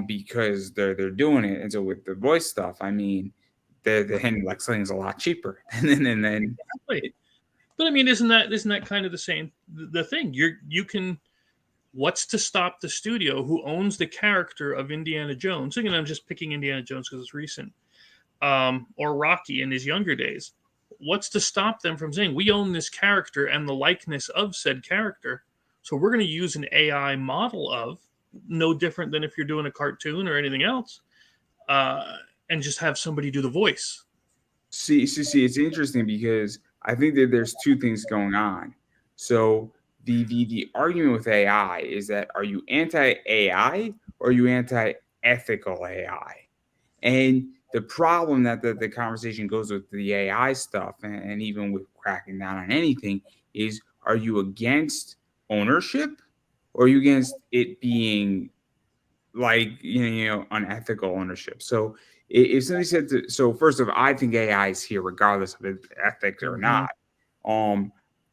because they're doing it. And so with the voice stuff, I mean, and Lex Lang's a lot cheaper, and then Exactly. But I mean, isn't that kind of the same the thing? You can. What's to stop the studio who owns the character of Indiana Jones? Again, I'm just picking Indiana Jones because it's recent, or Rocky in his younger days. What's to stop them from saying we own this character and the likeness of said character? So we're going to use an AI model of no different than if you're doing a cartoon or anything else, and just have somebody do the voice. see, it's interesting because I think that there's two things going on. So the argument with AI is that, are you anti AI or are you anti ethical AI? And the problem that the conversation goes with the AI stuff, and even with cracking down on anything, is, are you against ownership or are you against it being like, unethical ownership? So if somebody said so first of all, I think AI is here regardless of its ethics or Mhm. not.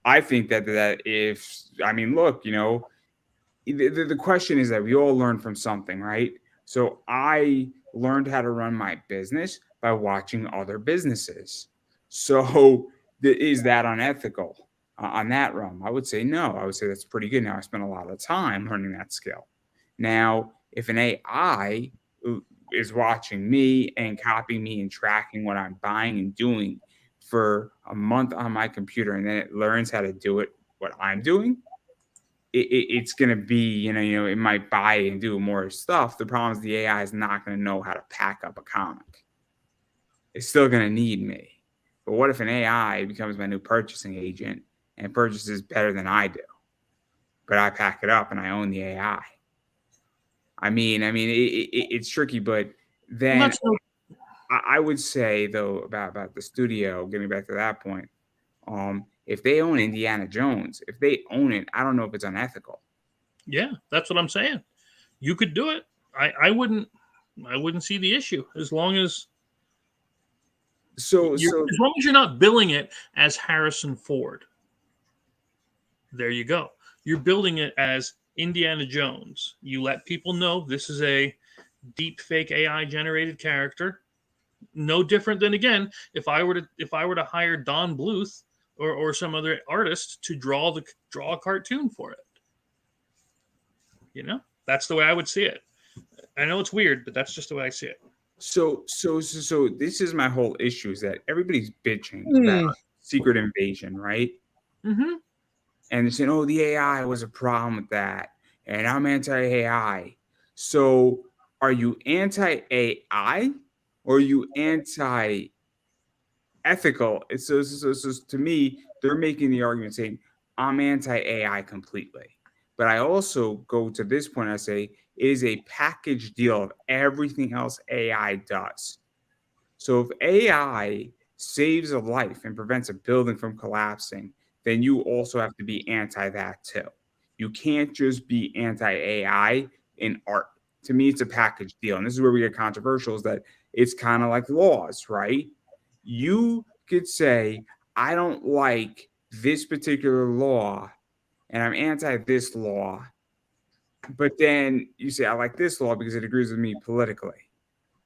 I think that if, I mean, look, the question is that we all learn from something, right? So I learned how to run my business by watching other businesses. So is that unethical, on that realm? I would say no. I would say that's pretty good. Now I spent a lot of time learning that skill. Now, if an AI is watching me and copying me and tracking what I'm buying and doing for a month on my computer, and then it learns how to do what I'm doing, it's going to be, it might buy and do more stuff. The problem is the AI is not going to know how to pack up a comic. It's still going to need me. But what if an AI becomes my new purchasing agent and purchases better than I do, but I pack it up and I own the AI? It's tricky, but Well, then that's no, I would say though about the studio. Getting back to that point, if they own Indiana Jones, if they own it, I don't know if it's unethical. yeah, that's what I'm saying. You could do it. I wouldn't see the issue as long as So you're so as long as you're not billing it as Harrison Ford. There you go. You're building it as Indiana Jones. You let people know this is a deep fake AI generated character. No different than, again, if I were to hire Don Bluth or some other artist to draw a cartoon for it. That's the way I would see it. I know it's weird, but that's just the way I see it. so this is my whole issue, is that everybody's bitching about Hmm. Secret Invasion, right? Mm-hmm. And they're saying, oh, the AI was a problem with that, and I'm anti-AI. So are you anti-AI or are you anti-ethical? So to me, they're making the argument saying, I'm anti-AI completely. But I also go to this point, I say, it is a package deal of everything else AI does. So if AI saves a life and prevents a building from collapsing, then you also have to be anti that too. You can't just be anti AI in art. To me, it's a package deal. And this is where we get controversial, is that it's kind of like laws, right? You could say, I don't like this particular law and I'm anti this law. But then you say, I like this law because it agrees with me politically.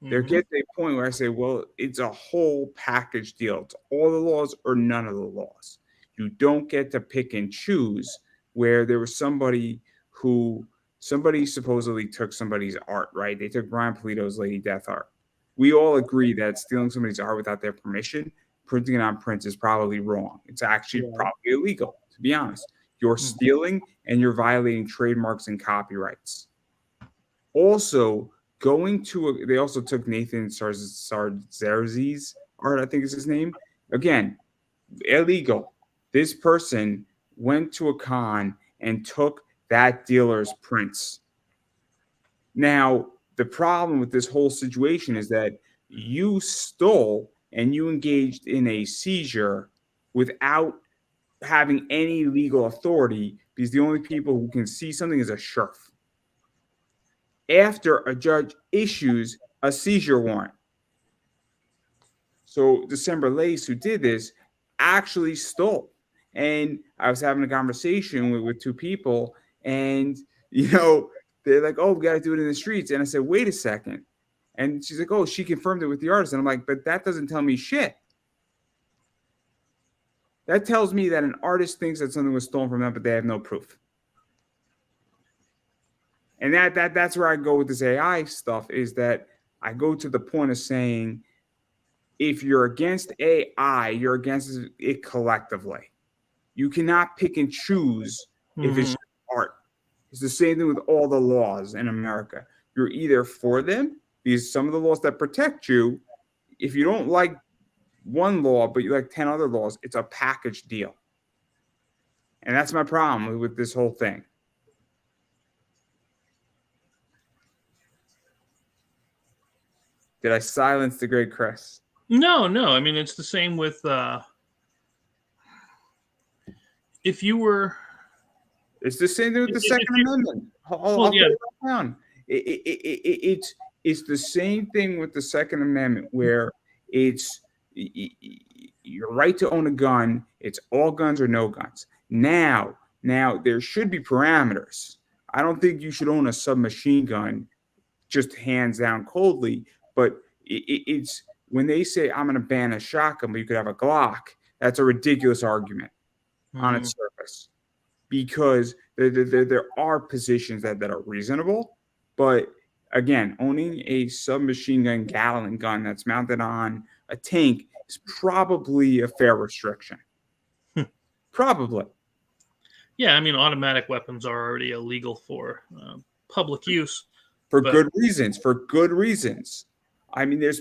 There Mm-hmm. gets a point where I say, well, it's a whole package deal. It's all the laws or none of the laws. You don't get to pick and choose, where there was somebody supposedly took somebody's art, right? They took Brian Polito's Lady Death art. We all agree that stealing somebody's art without their permission, printing it on prints, is probably wrong. It's actually Right. probably illegal, to be honest. You're Mhm. stealing and you're violating trademarks and copyrights. Also, they also took Nathan Sarzerzi's art, I think is his name. Again, illegal. This person went to a con and took that dealer's prints. Now, the problem with this whole situation is that you stole and you engaged in a seizure without having any legal authority because the only people who can see something is a sheriff. After a judge issues a seizure warrant. So December Lace, who did this, actually stole. And I was having a conversation with two people, and they're like, "Oh, we got to do it in the streets." And I said, "Wait a second." And she's like, "Oh, she confirmed it with the artist." And I'm like, "But that doesn't tell me shit. That tells me that an artist thinks that something was stolen from them, but they have no proof." And that's where I go with this AI stuff, is that I go to the point of saying, if you're against AI, you're against it collectively. You cannot pick and choose if it's art. It's the same thing with all the laws in America. You're either for them, because some of the laws that protect you, if you don't like one law, but you like 10 other laws, it's a package deal. And that's my problem with this whole thing. Did I silence the great Chris? No. I mean, it's the same with if you were. It's the same thing with the Second Amendment. I'll put it down. It's the same thing with the Second Amendment, where it's your right to own a gun. It's all guns or no guns. Now there should be parameters. I don't think you should own a submachine gun just hands down coldly. But it's when they say I'm going to ban a shotgun, but you could have a Glock. That's a ridiculous argument on its surface, because there are positions that are reasonable. But again, owning a submachine gun Gatling gun that's mounted on a tank is probably a fair restriction. Probably. Yeah, I mean, automatic weapons are already illegal for public use. Good reasons. For good reasons. I mean, there's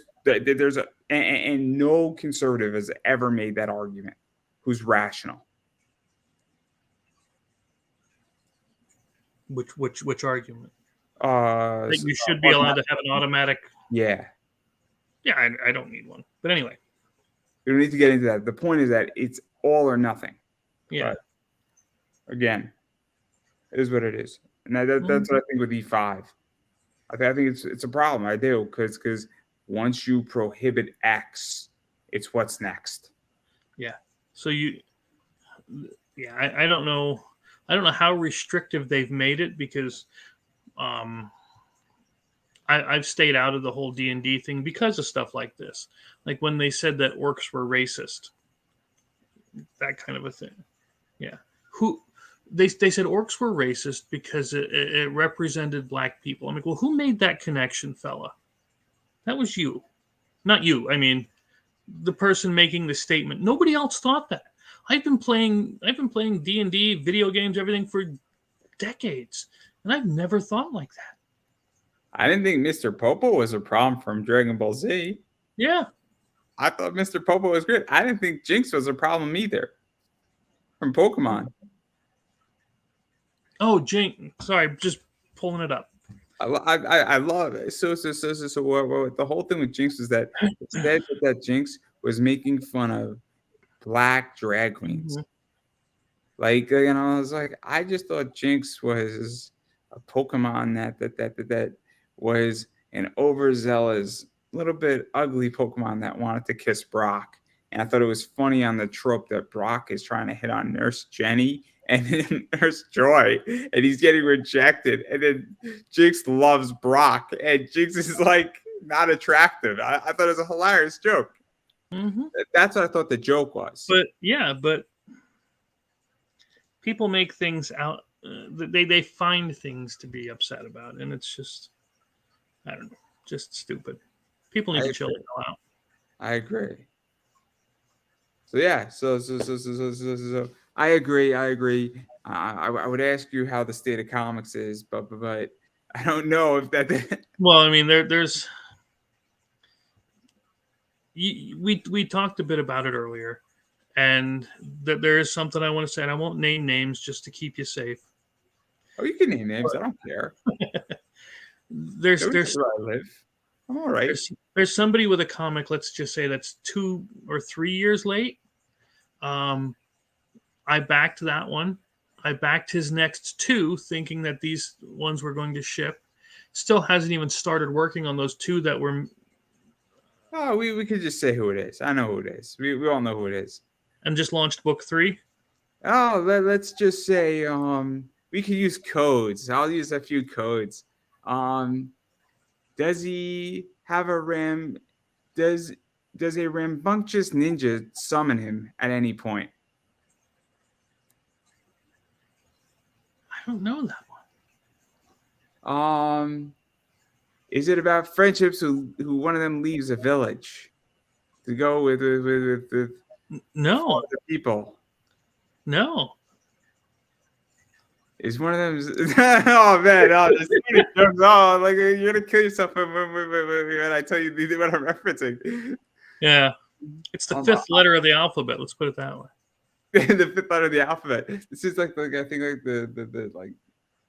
and no conservative has ever made that argument who's rational. Which argument? That you should be allowed to have an automatic. Yeah. Yeah, I don't need one. But anyway. We don't need to get into that. The point is that it's all or nothing. Yeah. But again, it is what it is. And that's what I think with E5. I think it's a problem. I do, because once you prohibit X, it's what's next. Yeah. So I don't know. I don't know how restrictive they've made it, because I've stayed out of the whole D&D thing because of stuff like this. Like when they said that orcs were racist, that kind of a thing. Yeah. They said orcs were racist because it represented black people. I'm like, well, who made that connection, fella? That was you. Not you. I mean, the person making the statement. Nobody else thought that. I've been playing D&D, video games, everything for decades, and I've never thought like that. I didn't think Mr. Popo was a problem from Dragon Ball Z. Yeah. I thought Mr. Popo was great. I didn't think Jinx was a problem either from Pokemon. Oh, Jinx. Sorry, just pulling it up. I love it. So the whole thing with Jinx was that it said that Jinx was making fun of black drag queens. Like, I was like, I just thought Jinx was a Pokemon that was an overzealous, little bit ugly Pokemon that wanted to kiss Brock. And I thought it was funny on the trope that Brock is trying to hit on Nurse Jenny and then Nurse Joy, and he's getting rejected. And then Jinx loves Brock, and Jinx is like not attractive. I thought it was a hilarious joke. That's what I thought the joke was. But people make things out. They find things to be upset about, and it's just, I don't know, just stupid. People need to chill it out. I agree. So yeah, so I agree. I would ask you how the state of comics is, but I don't know if that. Well, I mean, there's. We talked a bit about it earlier, and that there is something I want to say, and I won't name names just to keep you safe. Oh, you can name names. I don't care. There's where I live. I'm all right. There's somebody with a comic, let's just say that's 2 or 3 years late. I I backed that one. I backed his next two, thinking that these ones were going to ship. Still hasn't even started working on those two that were, Oh, we could just say who it is. I know who it is. We all know who it is. and just launched book 3. Oh, let's just say we could use codes. I'll use a few codes. Does he have a ram? Does a rambunctious ninja summon him at any point? I don't know that one. Is it about friendships who one of them leaves a village to go with No, the people? no. Is one of them? Oh man, oh, there's so many jokes. Oh, like you're gonna kill yourself when I tell you what I'm referencing. Yeah, it's the 5th letter of the alphabet. Let's put it that way. The 5th letter of the alphabet. This is like I think like the like.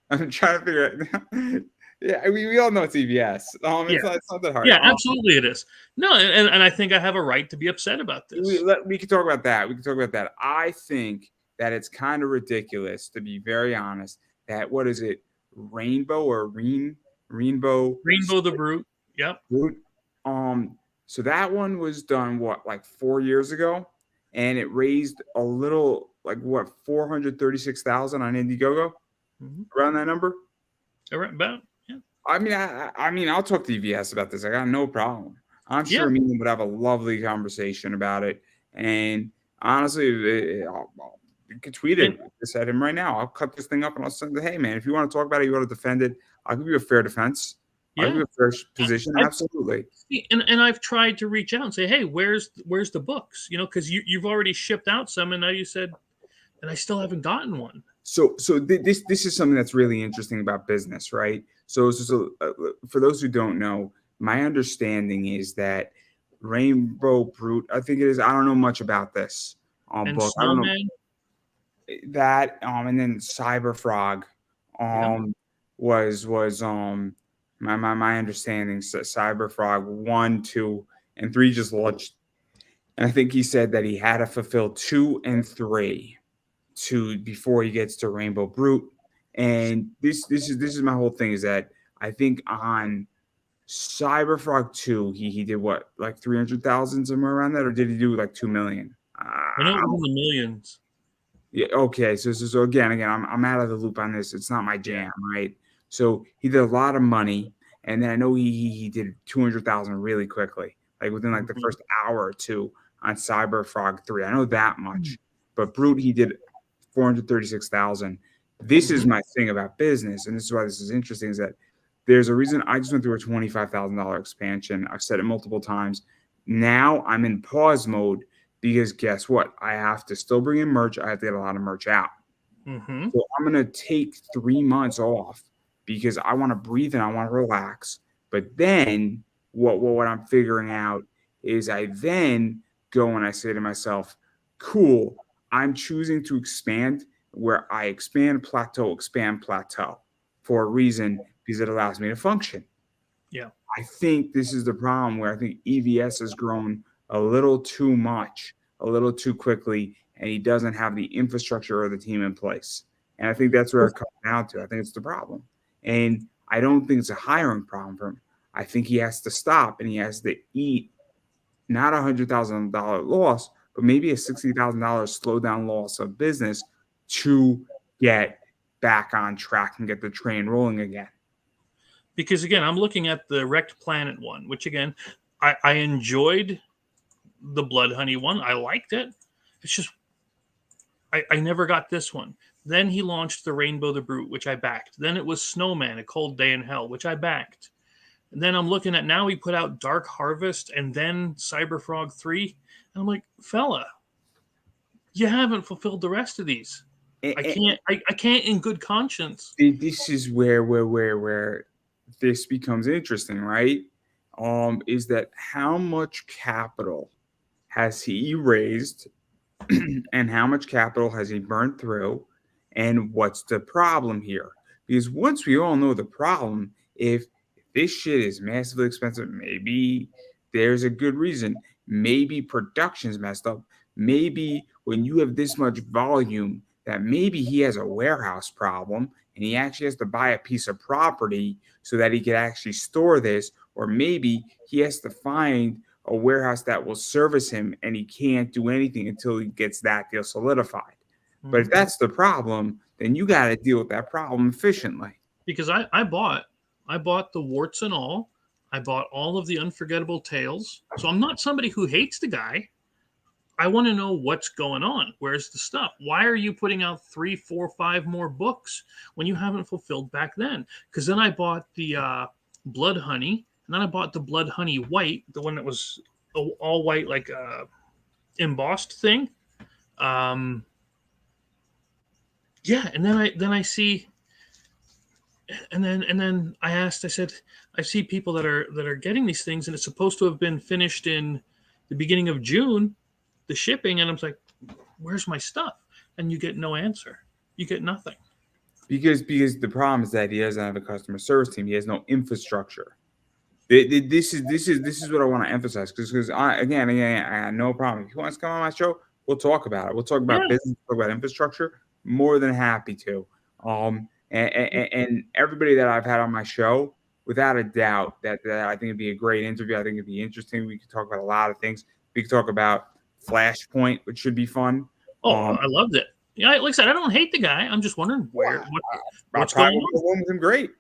I'm trying to figure it out. Yeah, we all know it's EVS. It's not that hard. Yeah, absolutely it is. No, and I think I have a right to be upset about this. We can talk about that. We can talk about that. I think that it's kind of ridiculous, to be very honest, that what is it, Rainbow or Rainbow the Brute. Yep. Brute. So that one was done like 4 years ago, and it raised a little like 436,000 on Indiegogo, around that number. About. I mean, I'll talk to EVS about this. I got no problem. I'm sure me and him would have a lovely conversation about it. And honestly, you can tweet it. Just at him right now. I'll cut this thing up and I'll send it. Hey, man, if you want to talk about it, you want to defend it, I'll give you a fair defense. I'll give you a fair position. Absolutely. And I've tried to reach out and say, hey, where's the books? Because you've already shipped out some, and now you said, and I still haven't gotten one. So this is something that's really interesting about business, right? So for those who don't know, my understanding is that Rainbow Brute, I think it is. I don't know much about this and book. Snowman? I don't know that. And then Cyberfrog, was my understanding. Cyberfrog 1, 2, and 3 just launched, and I think he said that he had to fulfill 2 and 3 before he gets to Rainbow Brute. And this is my whole thing, is that I think on Cyberfrog 2 he did what, like 300,000, somewhere around that, or did he do like 2 million? I know it was in the millions. Yeah. Okay. So again, I'm out of the loop on this. It's not my jam, right? So he did a lot of money, and then I know he did 200,000 really quickly, like within like the first hour or two on Cyberfrog 3. I know that much, but Brute he did 436,000. This is my thing about business, and this is why this is interesting, is that there's a reason I just went through a $25,000 expansion. I've said it multiple times. Now I'm in pause mode because guess what? I have to still bring in merch. I have to get a lot of merch out. So I'm going to take 3 months off because I want to breathe and I want to relax. But then what I'm figuring out is I then go and I say to myself, cool, I'm choosing to expand where I expand plateau for a reason, because it allows me to function. Yeah. I think this is the problem, where I think EVS has grown a little too much, a little too quickly, and he doesn't have the infrastructure or the team in place. And I think that's where it comes down to. I think it's the problem. And I don't think it's a hiring problem for him. I think he has to stop and he has to eat not $100,000 loss, but maybe a $60,000 slow down loss of business to get back on track and get the train rolling again. Because again, I'm looking at the Wrecked Planet one, which again, I enjoyed the Blood Honey one. I liked it. It's just I never got this one. Then he launched the Rainbow the Brute, which I backed. Then it was Snowman, A Cold Day in Hell, which I backed. And then I'm looking at, now he put out Dark Harvest and then Cyberfrog 3. And I'm like, fella, you haven't fulfilled the rest of these. I can't in good conscience. This is where this becomes interesting, right? Is that how much capital has he raised and how much capital has he burned through, and what's the problem here? Because once we all know the problem, if this shit is massively expensive, maybe there's a good reason. Maybe production's messed up. Maybe when you have this much volume that maybe he has a warehouse problem and he actually has to buy a piece of property so that he can actually store this, or maybe he has to find a warehouse that will service him and he can't do anything until he gets that deal solidified. But if that's the problem, then you got to deal with that problem efficiently. Because I bought the warts and all. I bought all of the Unforgettable Tales. So I'm not somebody who hates the guy. I want to know what's going on. Where's the stuff? Why are you putting out 3, 4, 5 more books when you haven't fulfilled back then? Because then I bought the Blood Honey, and then I bought the Blood Honey White, the one that was all white, like embossed thing. Yeah, and then I see, and then I asked. I said, I see people that are getting these things, and it's supposed to have been finished in the beginning of June, the shipping, and I'm like, where's my stuff? And you get no answer. You get nothing. Because the problem is that he doesn't have a customer service team. He has no infrastructure. This is what I want to emphasize, because again, I have no problem. If he wants to come on my show, we'll talk about it. We'll talk about business, talk about infrastructure. More than happy to. And everybody that I've had on my show, without a doubt, that I think it'd be a great interview. I think it'd be interesting. We could talk about a lot of things. We could talk about Flashpoint, which should be fun. I loved it. Yeah, like I said, I don't hate the guy. I'm just wondering what's going on. Get along with him great.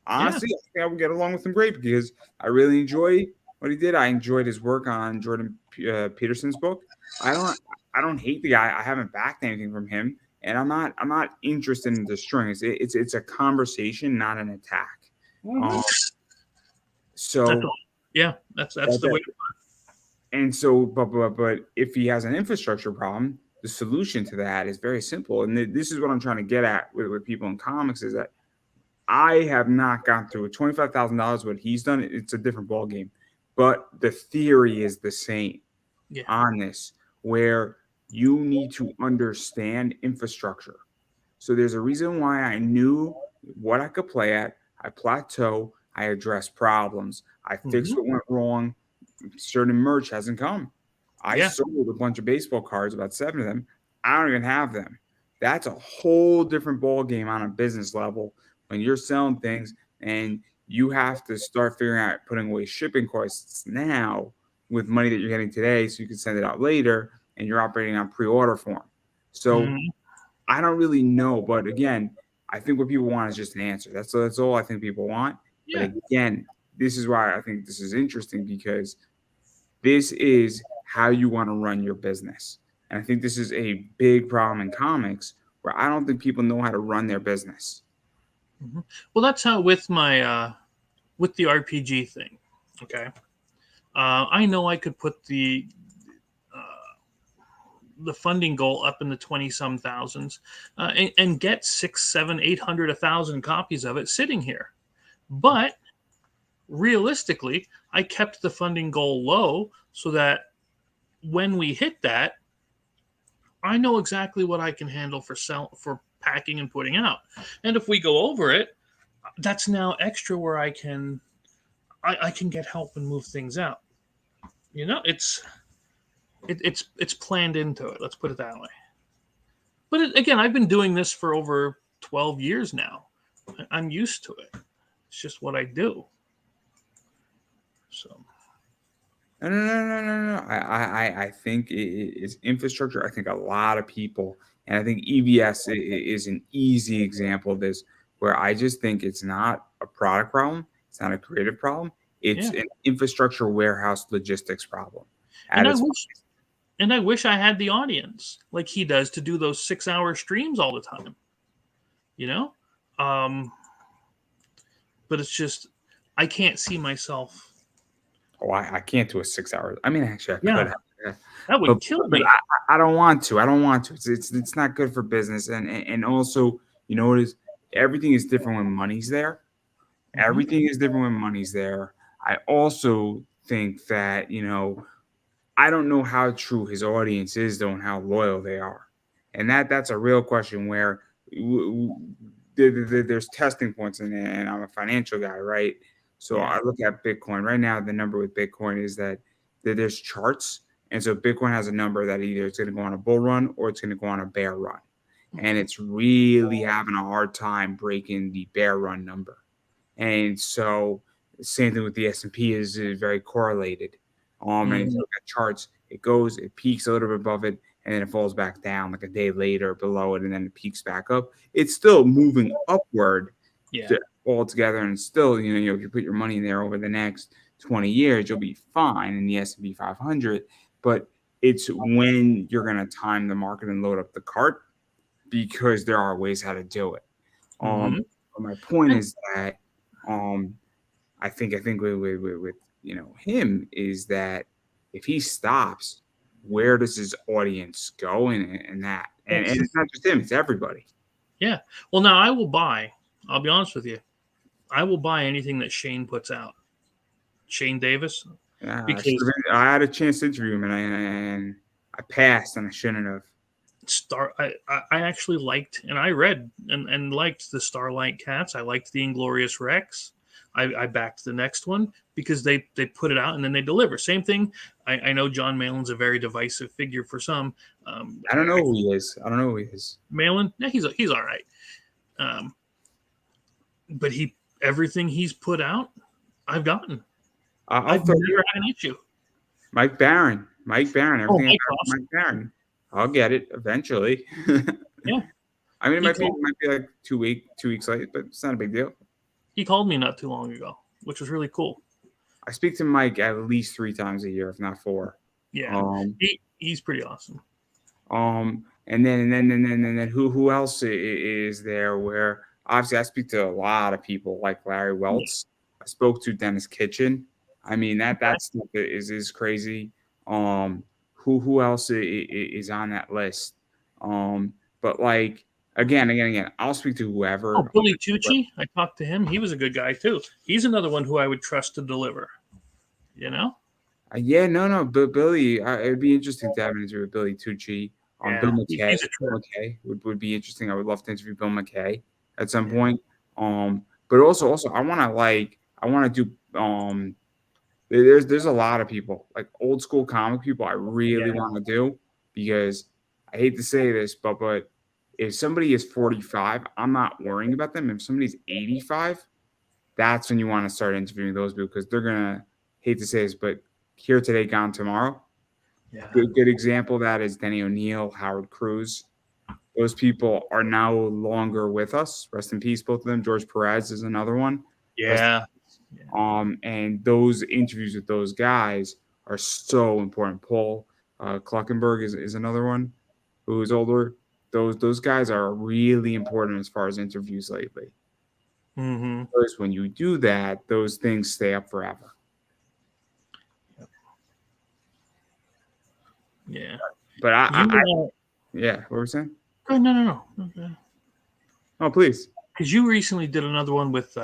Honestly, I think I would get along with him great because I really enjoy what he did. I enjoyed his work on Jordan Peterson's book. I don't hate the guy. I haven't backed anything from him, and I'm not interested in destroying it. It's a conversation, not an attack. So that's the way. And so, but if he has an infrastructure problem, the solution to that is very simple. And this is what I'm trying to get at with people in comics, is that I have not gone through it. $25,000, what he's done, it's a different ballgame. But the theory is the same on this, where you need to understand infrastructure. So there's a reason why I knew what I could play at. I plateau. I address problems. I fix what went wrong. Certain merch hasn't come. I sold a bunch of baseball cards, about 7 of them. I don't even have them. That's a whole different ball game on a business level when you're selling things and you have to start figuring out putting away shipping costs now with money that you're getting today so you can send it out later, and you're operating on pre-order form. So I don't really know, but again, I think what people want is just an answer. That's all I think people want. Yeah. But again, this is why I think this is interesting, because this is how you want to run your business. And I think this is a big problem in comics, where I don't think people know how to run their business. Well, that's how with my with the RPG thing. Okay, I know I could put the funding goal up in the 20-some thousands and get 6, 7, 800, 1,000 copies of it sitting here. But realistically, I kept the funding goal low so that when we hit that, I know exactly what I can handle for packing and putting out. And if we go over it, that's now extra where I can get help and move things out. You know, it's planned into it. Let's put it that way. But again, I've been doing this for over 12 years now. I'm used to it. It's just what I do. So. No. I think it's infrastructure. I think a lot of people, and I think EVS is an easy example of this, where I just think it's not a product problem. It's not a creative problem. It's an infrastructure warehouse logistics problem. And I wish I had the audience like he does to do those 6-hour streams all the time. You know? But it's just, I can't see myself. Oh, I can't do a 6 hours. I mean, actually, I could. That would kill me. But I don't want to. It's not good for business. And also, you know what is? Everything is different when money's there. Everything is different when money's there. I also think that, you know, I don't know how true his audience is, though, and how loyal they are. And that's a real question, where there's testing points, and I'm a financial guy, right? So I look at Bitcoin right now. The number with Bitcoin is that there's charts, And so Bitcoin has a number that either it's going to go on a bull run or it's going to go on a bear run. And it's really having a hard time breaking the bear run number. And so same thing with the S&P is very correlated. And if you look at charts, it peaks a little bit above it, and then it falls back down like a day later below it, and then it peaks back up. It's still moving upward altogether, and still, if you put your money in there over the next 20 years, you'll be fine in the S&P 500. But it's when you're going to time the market and load up the cart, because there are ways how to do it. But my point is that I think with him is that if he stops, where does his audience go and that? And it's not just him, it's everybody. Yeah. Well, now I'll be honest with you. I will buy anything that Shane puts out. Shane Davis. Yeah, I had a chance to interview him and I passed and I shouldn't have. I actually liked and I read and liked the Starlight Cats. I liked the Inglorious Rex. I backed the next one because they put it out and then they deliver. Same thing. I know John Malin's a very divisive figure for some. I don't know who he is. Malin, yeah, he's all right. But everything he's put out, I've gotten. I've never had an issue. Mike Barron. Everything Mike Barron. I'll get it eventually. Yeah. I mean, it might be like 2 weeks late, but it's not a big deal. He called me not too long ago, which was really cool. I speak to Mike at least 3 times a year, if not 4. Yeah. He's pretty awesome. And then who else is there? Where obviously I speak to a lot of people like Larry Welts. Yeah. I spoke to Dennis Kitchen. I mean that stuff is crazy. Who else is on that list? But like again, I'll speak to whoever. Oh, Billy Tucci, I talked to him. He was a good guy too. He's another one who I would trust to deliver. Yeah, no, but Billy, it'd be interesting to have an interview with Billy Tucci. Bill McKay would be interesting. I would love to interview Bill McKay at some point. But also I want to do there's a lot of people like old school comic people I really want to do, because I hate to say this, but if somebody is 45, I'm not worrying about them. If somebody's 85, that's when you want to start interviewing those people, because they're gonna, hate to say this, but here today, gone tomorrow. Yeah. Good example of that is Denny O'Neil, Howard Cruz. Those people are no longer with us. Rest in peace, both of them. George Perez is another one. Yeah. And those interviews with those guys are so important. Paul Kluckenberg is another one who is older. Those guys are really important as far as interviews lately. Because when you do that, those things stay up forever. Yeah. But yeah, what were we saying? No. Okay. Oh, please. Because you recently did another one with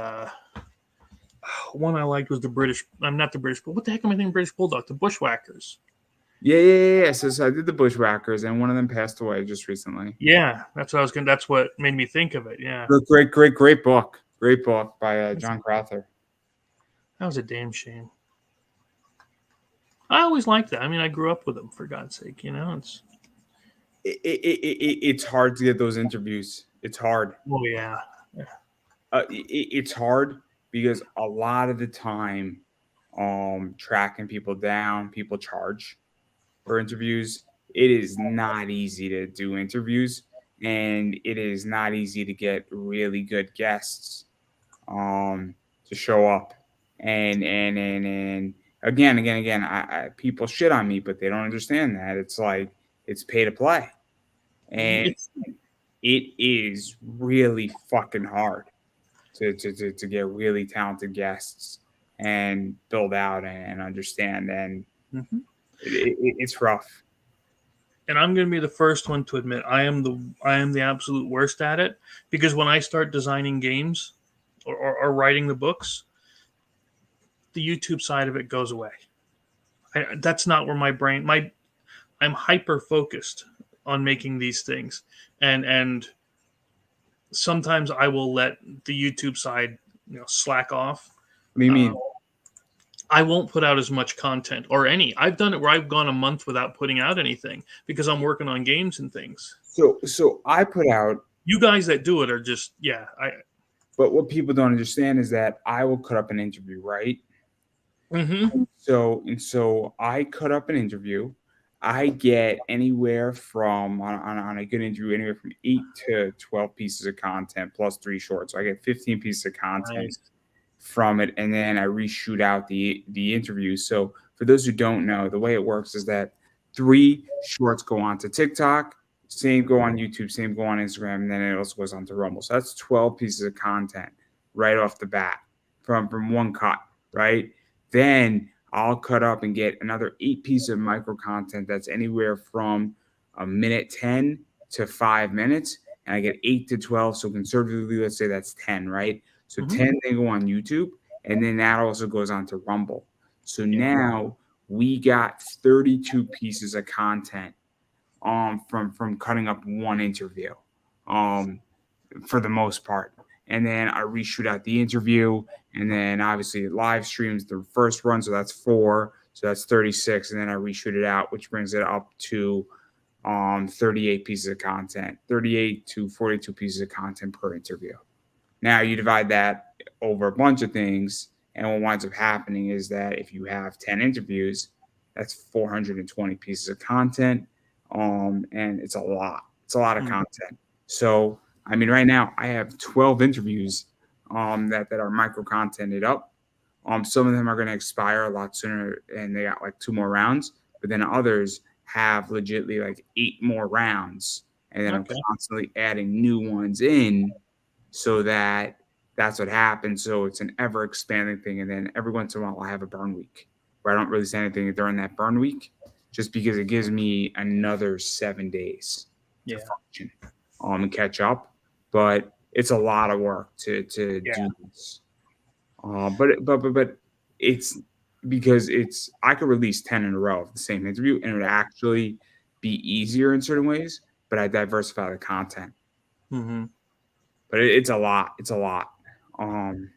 one I liked was the British. I'm not the British, but what the heck am I thinking? British Bulldog, the Bushwhackers. Yeah. So I did the Bushwhackers, and one of them passed away just recently. Yeah, that's what I was going. That's what made me think of it. Yeah. Great book. Great book by John Crowther. That was a damn shame. I always liked that. I mean, I grew up with them, for God's sake. It's hard to get those interviews. It's hard. Oh yeah. It's hard because a lot of the time, tracking people down, people charge for interviews. It is not easy to do interviews, and it is not easy to get really good guests to show up. And again, I people shit on me, but they don't understand that it's like it's pay to play, and it is really fucking hard to get really talented guests and build out and understand, and it's rough. And I'm going to be the first one to admit I am the absolute worst at it, because when I start designing games or writing the books, the YouTube side of it goes away. That's not where my brain. I'm hyper focused on making these things, and sometimes I will let the YouTube side slack off. What do you mean? I won't put out as much content or any. I've done it where I've gone a month without putting out anything because I'm working on games and things. So I put out, You guys that do it are just, yeah. but what people don't understand is that I will cut up an interview, right? Mm-hmm. So I cut up an interview. I get anywhere from on a good interview, anywhere from 8 to 12 pieces of content plus 3 shorts. So I get 15 pieces of content Nice. from it, and then I reshoot out the interview. So for those who don't know, the way it works is that 3 shorts go onto TikTok, same go on YouTube, same go on Instagram, and then it also goes onto Rumble. So that's 12 pieces of content right off the bat from one cut, right? Then I'll cut up and get another 8 pieces of micro content that's anywhere from a minute 10 to 5 minutes, and I get 8 to 12. So conservatively, let's say that's 10, right? So Mm-hmm. 10 they go on YouTube, and then that also goes on to Rumble. So Yeah. now we got 32 pieces of content from cutting up one interview for the most part. And then I reshoot out the interview, and then obviously it live streams the first run, so that's 4, so that's 36, and then I reshoot it out, which brings it up to 38 pieces of content, 38 to 42 pieces of content per interview. Now you divide that over a bunch of things, and what winds up happening is that if you have 10 interviews, that's 420 pieces of content, and it's a lot. It's a lot of content. So I mean, right now I have 12 interviews that are micro contented up. Some of them are going to expire a lot sooner, and they got like 2 more rounds. But then others have legitly like 8 more rounds, and then Okay. I'm constantly adding new ones in, so that's what happens. So it's an ever expanding thing. And then every once in a while, I have a burn week where I don't really say anything during that burn week, just because it gives me another 7 days to Yeah. function and catch up. But it's a lot of work to Yeah. do this. But it's because I could release 10 in a row of the same interview, and it would actually be easier in certain ways. But I diversify the content. Mm-hmm. But it's a lot. It's a lot. Um,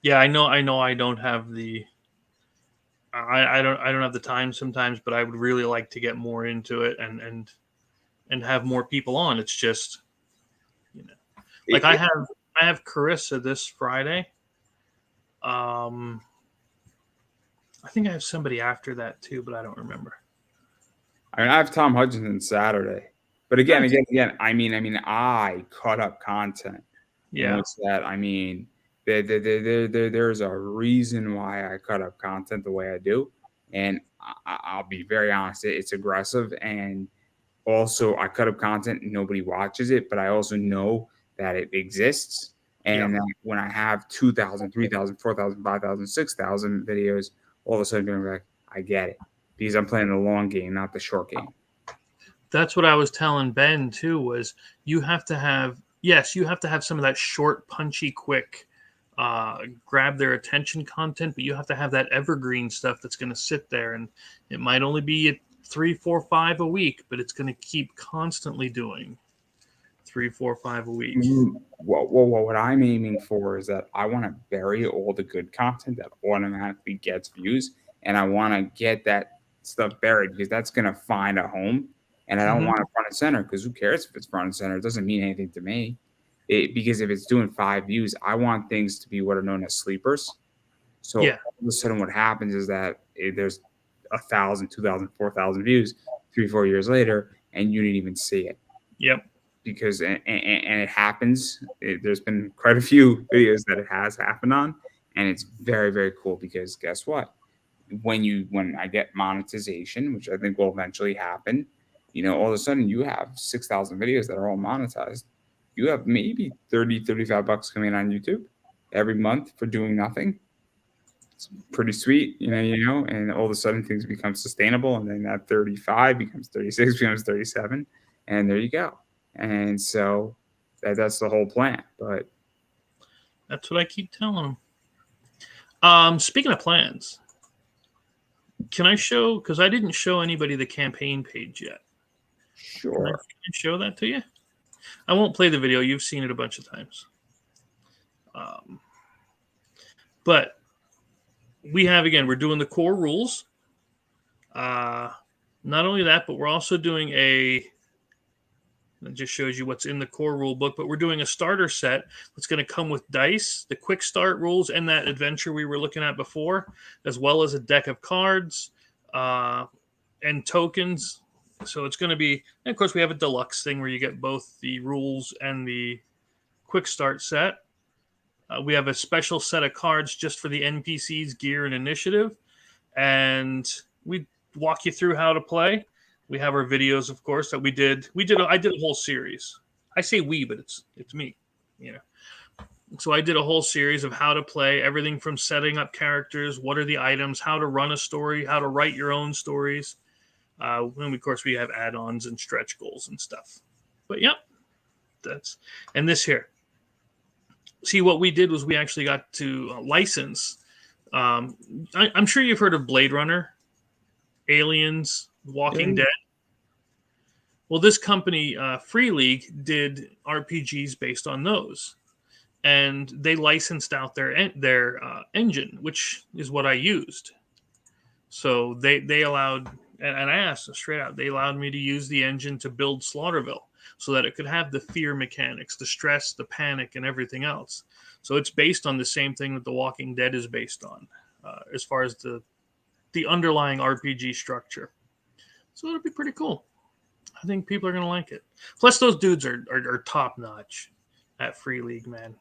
Yeah, I know. I don't have the. I don't have the time sometimes, but I would really like to get more into it and have more people on. It's just, like it, I have Carissa this Friday. Um, I think I have somebody after that too, but I don't remember. I mean, I have Tom Hutchinson Saturday, but Nice. again. I cut up content. And Yeah. what's that? I mean, there's a reason why I cut up content the way I do, and I'll be very honest. It's aggressive, and also I cut up content and nobody watches it, but I also know that it exists. Yeah. And that when I have 2,000, 3,000, 4,000, 5,000, 6,000 videos, all of a sudden I'm like, I get it, because I'm playing the long game, not the short game. That's what I was telling Ben too. Was you have to have you have to have some of that short, punchy, quick, grab their attention content, but you have to have that evergreen stuff that's going to sit there, and it might only be at 3, 4, 5 a week, but it's going to keep constantly doing 3, 4, 5 a week. Well, what I'm aiming for is that I want to bury all the good content that automatically gets views, and I want to get that stuff buried, because that's going to find a home. And I don't want it front and center, because who cares if it's front and center? It doesn't mean anything to me. Because if it's doing 5 views, I want things to be what are known as sleepers. So Yeah. all of a sudden what happens is that there's 1,000, 2,000, 4,000 views 3, 4 years later, and you didn't even see it. Yep. Because and it happens. There's been quite a few videos that it has happened on, and it's very, very cool, because guess what? When I get monetization, which I think will eventually happen, all of a sudden you have 6,000 videos that are all monetized. You have maybe 30, $35 coming on YouTube every month for doing nothing. It's pretty sweet, and all of a sudden things become sustainable, and then that 35 becomes 36, becomes 37, and there you go. And so that's the whole plan. But That's what I keep telling them. Speaking of plans, can I show? Because I didn't show anybody the campaign page yet. sure. Can I show that to you? I won't play the video. You've seen it a bunch of times. But we have, again, we're doing the core rules. Not only that, but we're also doing it just shows you what's in the core rule book, but we're doing a starter set that's going to come with dice, the quick start rules, and that adventure we were looking at before, as well as a deck of cards and tokens. So it's going to be, and of course, we have a deluxe thing where you get both the rules and the quick start set. We have a special set of cards just for the NPCs, gear, and initiative. And we walk you through how to play. We have our videos, of course, that we did. I did a whole series. I say we, but it's me. You know. So I did a whole series of how to play, everything from setting up characters, what are the items, how to run a story, how to write your own stories. And of course, we have add-ons and stretch goals and stuff. But yep, and this here. See, what we did was we actually got to license. I'm sure you've heard of Blade Runner, Aliens, Walking Dead. Well, this company, Free League, did RPGs based on those, and they licensed out their engine, which is what I used. So they allowed, and I asked them straight out, they allowed me to use the engine to build Slaughterville so that it could have the fear mechanics, the stress, the panic, and everything else. So it's based on the same thing that The Walking Dead is based on, as far as the underlying RPG structure. So it'll be pretty cool. I think people are going to like it. Plus, those dudes are top notch at Free League, man.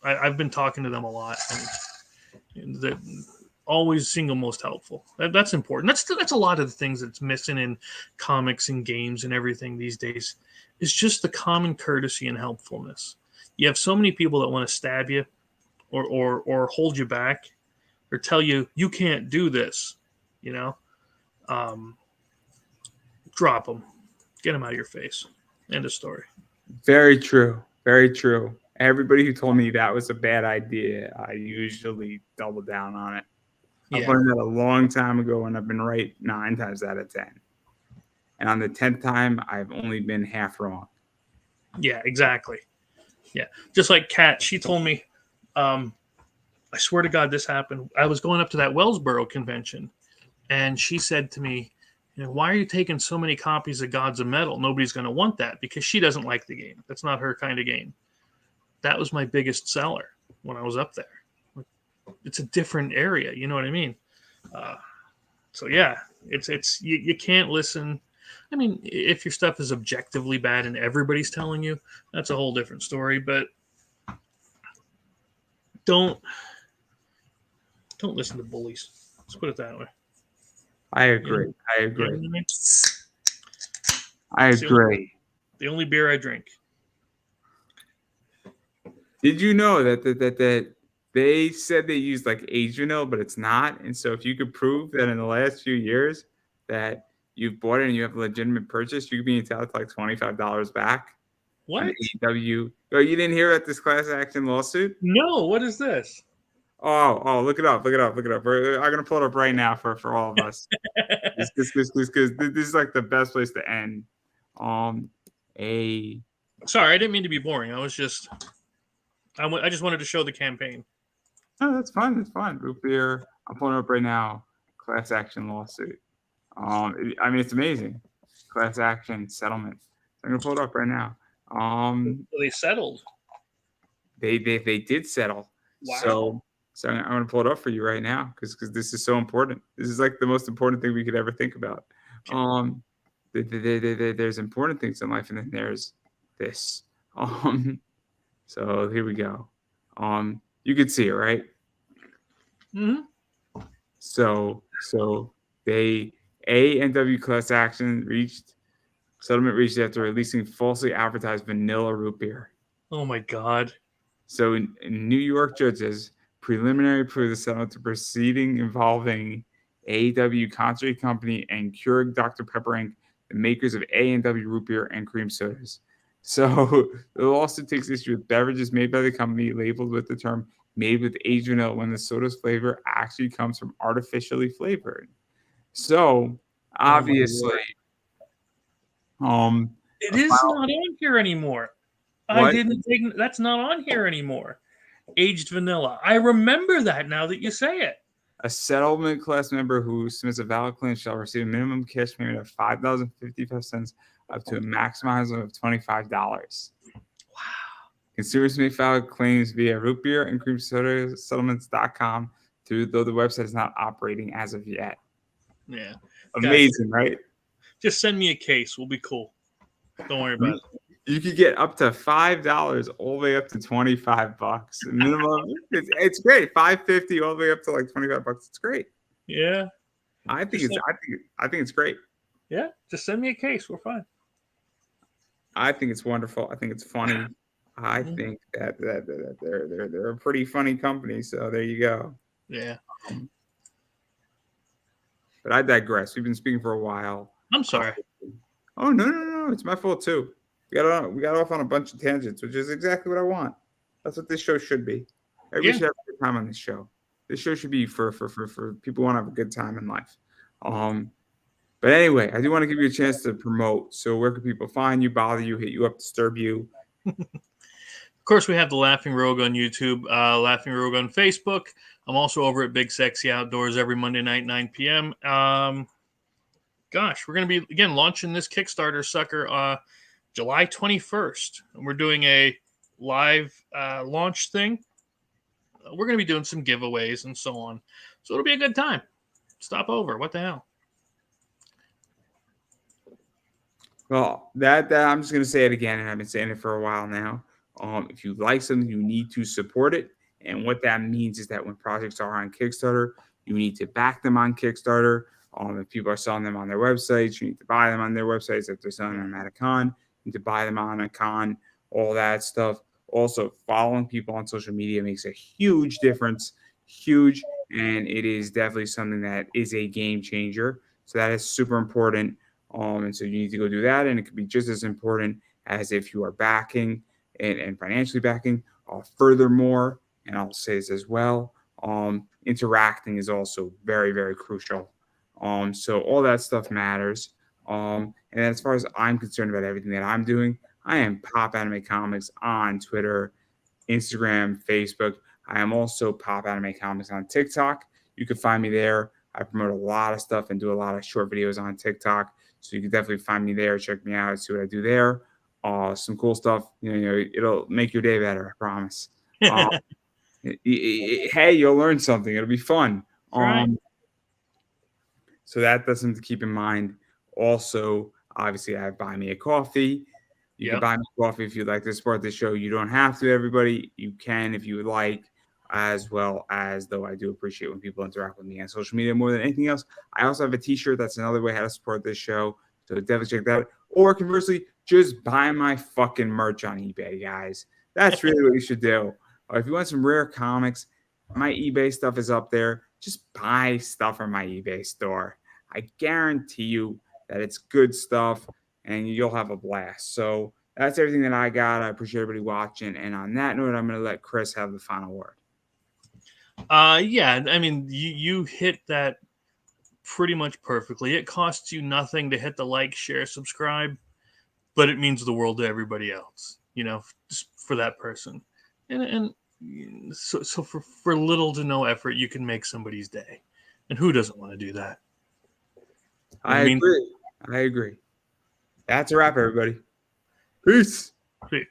I've been talking to them a lot, and they're always single most helpful. That's important. That's a lot of the things that's missing in comics and games and everything these days. It's just the common courtesy and helpfulness. You have so many people that want to stab you, or hold you back, or tell you can't do this. You know. Drop them, get them out of your face. End of story. Very true. Very true. Everybody who told me that was a bad idea, I usually double down on it. I learned that a long time ago, and I've been right 9 times out of 10. And on the 10th time, I've only been half wrong. Yeah, exactly. Yeah, just like Kat, she told me, I swear to God, this happened. I was going up to that Wellsboro convention, and she said to me, why are you taking so many copies of Gods of Metal? Nobody's going to want that, because she doesn't like the game. That's not her kind of game. That was my biggest seller when I was up there. It's a different area. You know what I mean? So yeah, it's you can't listen. I mean, if your stuff is objectively bad and everybody's telling you, that's a whole different story. But don't listen to bullies. Let's put it that way. I agree. I agree. You know what I mean? I agree. The only beer I drink. Did you know that they said they used like Adrianil, but it's not? And so if you could prove that in the last few years that you've bought it and you have a legitimate purchase, you could be entitled to like $25 back. What? AEW. Oh, you didn't hear about this class action lawsuit? No. What is this? Oh, look it up. I'm gonna pull it up right now for all of us. Because this is like the best place to end. Sorry, I didn't mean to be boring. I just wanted to show the campaign. No, that's fine. That's fine. Root beer. I'm pulling it up right now. Class action lawsuit. I mean, it's amazing. Class action settlement. I'm gonna pull it up right now. They settled. They did settle. Wow. So I'm going to pull it up for you right now because this is so important. This is like the most important thing we could ever think about. There's important things in life, and then there's this. So here we go. You can see it, right? Mm-hmm. So A&W class action settlement reached after releasing falsely advertised vanilla root beer. Oh my God. So in New York, judges preliminary approved the settlement to proceeding involving AEW Concert Company and Keurig Dr. Pepper Inc., the makers of A&W root beer and cream sodas. So the lawsuit takes issue with beverages made by the company labeled with the term "made with Adrianil" when the soda's flavor actually comes from artificially flavored. So obviously, it is not on here anymore. What? That's not on here anymore. aged vanilla. I remember that now that you say it. A settlement class member who submits a valid claim shall receive a minimum cash payment of $5.55 up to a maximum of $25. Wow. Consumers may file claims via root beer and cream soda settlements.com, though the website is not operating as of yet. Yeah. Amazing, right? Just send me a case. We'll be cool. Don't worry about it. You could get up to $5 all the way up to $25 minimum. It's great. $5.50 all the way up to like $25. It's great. Yeah. I think it's great. Yeah. Just send me a case. We're fine. I think it's wonderful. I think it's funny. I think that they're a pretty funny company. So there you go. Yeah. But I digress. We've been speaking for a while. I'm sorry. Oh no! It's my fault too. We got off on a bunch of tangents, which is exactly what I want. That's what this show should be. Everybody should have a good time on this show. This show should be for people who want to have a good time in life. But anyway, I do want to give you a chance to promote. So where can people find you, bother you, hit you up, disturb you? Of course, we have the Laughing Rogue on YouTube, Laughing Rogue on Facebook. I'm also over at Big Sexy Outdoors every Monday night, 9 p.m. Gosh, we're going to be, again, launching this Kickstarter sucker July 21st. And we're doing a live launch thing. We're going to be doing some giveaways and so on. So it'll be a good time. Stop over. What the hell? Well, that I'm just going to say it again, and I've been saying it for a while now. If you like something, you need to support it. And what that means is that when projects are on Kickstarter, you need to back them on Kickstarter. If people are selling them on their websites, you need to buy them on their websites. If they're selling them at a con, you need to buy them on a con, all that stuff. Also, following people on social media makes a huge difference, huge. And it is definitely something that is a game changer. So that is super important. And so you need to go do that. And it could be just as important as if you are backing and financially backing. Furthermore, and I'll say this as well, interacting is also very, very crucial. So all that stuff matters. And as far as I'm concerned about everything that I'm doing, I am Pop Anime Comics on Twitter, Instagram, Facebook. I am also Pop Anime Comics on TikTok. You can find me there. I promote a lot of stuff and do a lot of short videos on TikTok. So you can definitely find me there. Check me out, see what I do there. Some cool stuff. You know, it'll make your day better, I promise. Hey, you'll learn something. It'll be fun. Right. So that's something to keep in mind. Also, obviously, I have Buy Me a Coffee. You can buy me coffee if you'd like to support the show. You don't have to, everybody. You can if you would like, as well as, though I do appreciate when people interact with me on social media more than anything else. I also have a t-shirt. That's another way how to support this show. So definitely check that out. Or conversely, just buy my fucking merch on eBay, guys. That's really what you should do. If you want some rare comics, my eBay stuff is up there. Just buy stuff from my eBay store. I guarantee you that it's good stuff and you'll have a blast. So that's everything that I got. I appreciate everybody watching. And on that note, I'm going to let Chris have the final word. Yeah, I mean, you hit that pretty much perfectly. It costs you nothing to hit the like, share, subscribe, but it means the world to everybody else, you know, just for that person. And so for little to no effort, you can make somebody's day. And who doesn't want to do that? I agree. That's a wrap, everybody. Peace. Peace.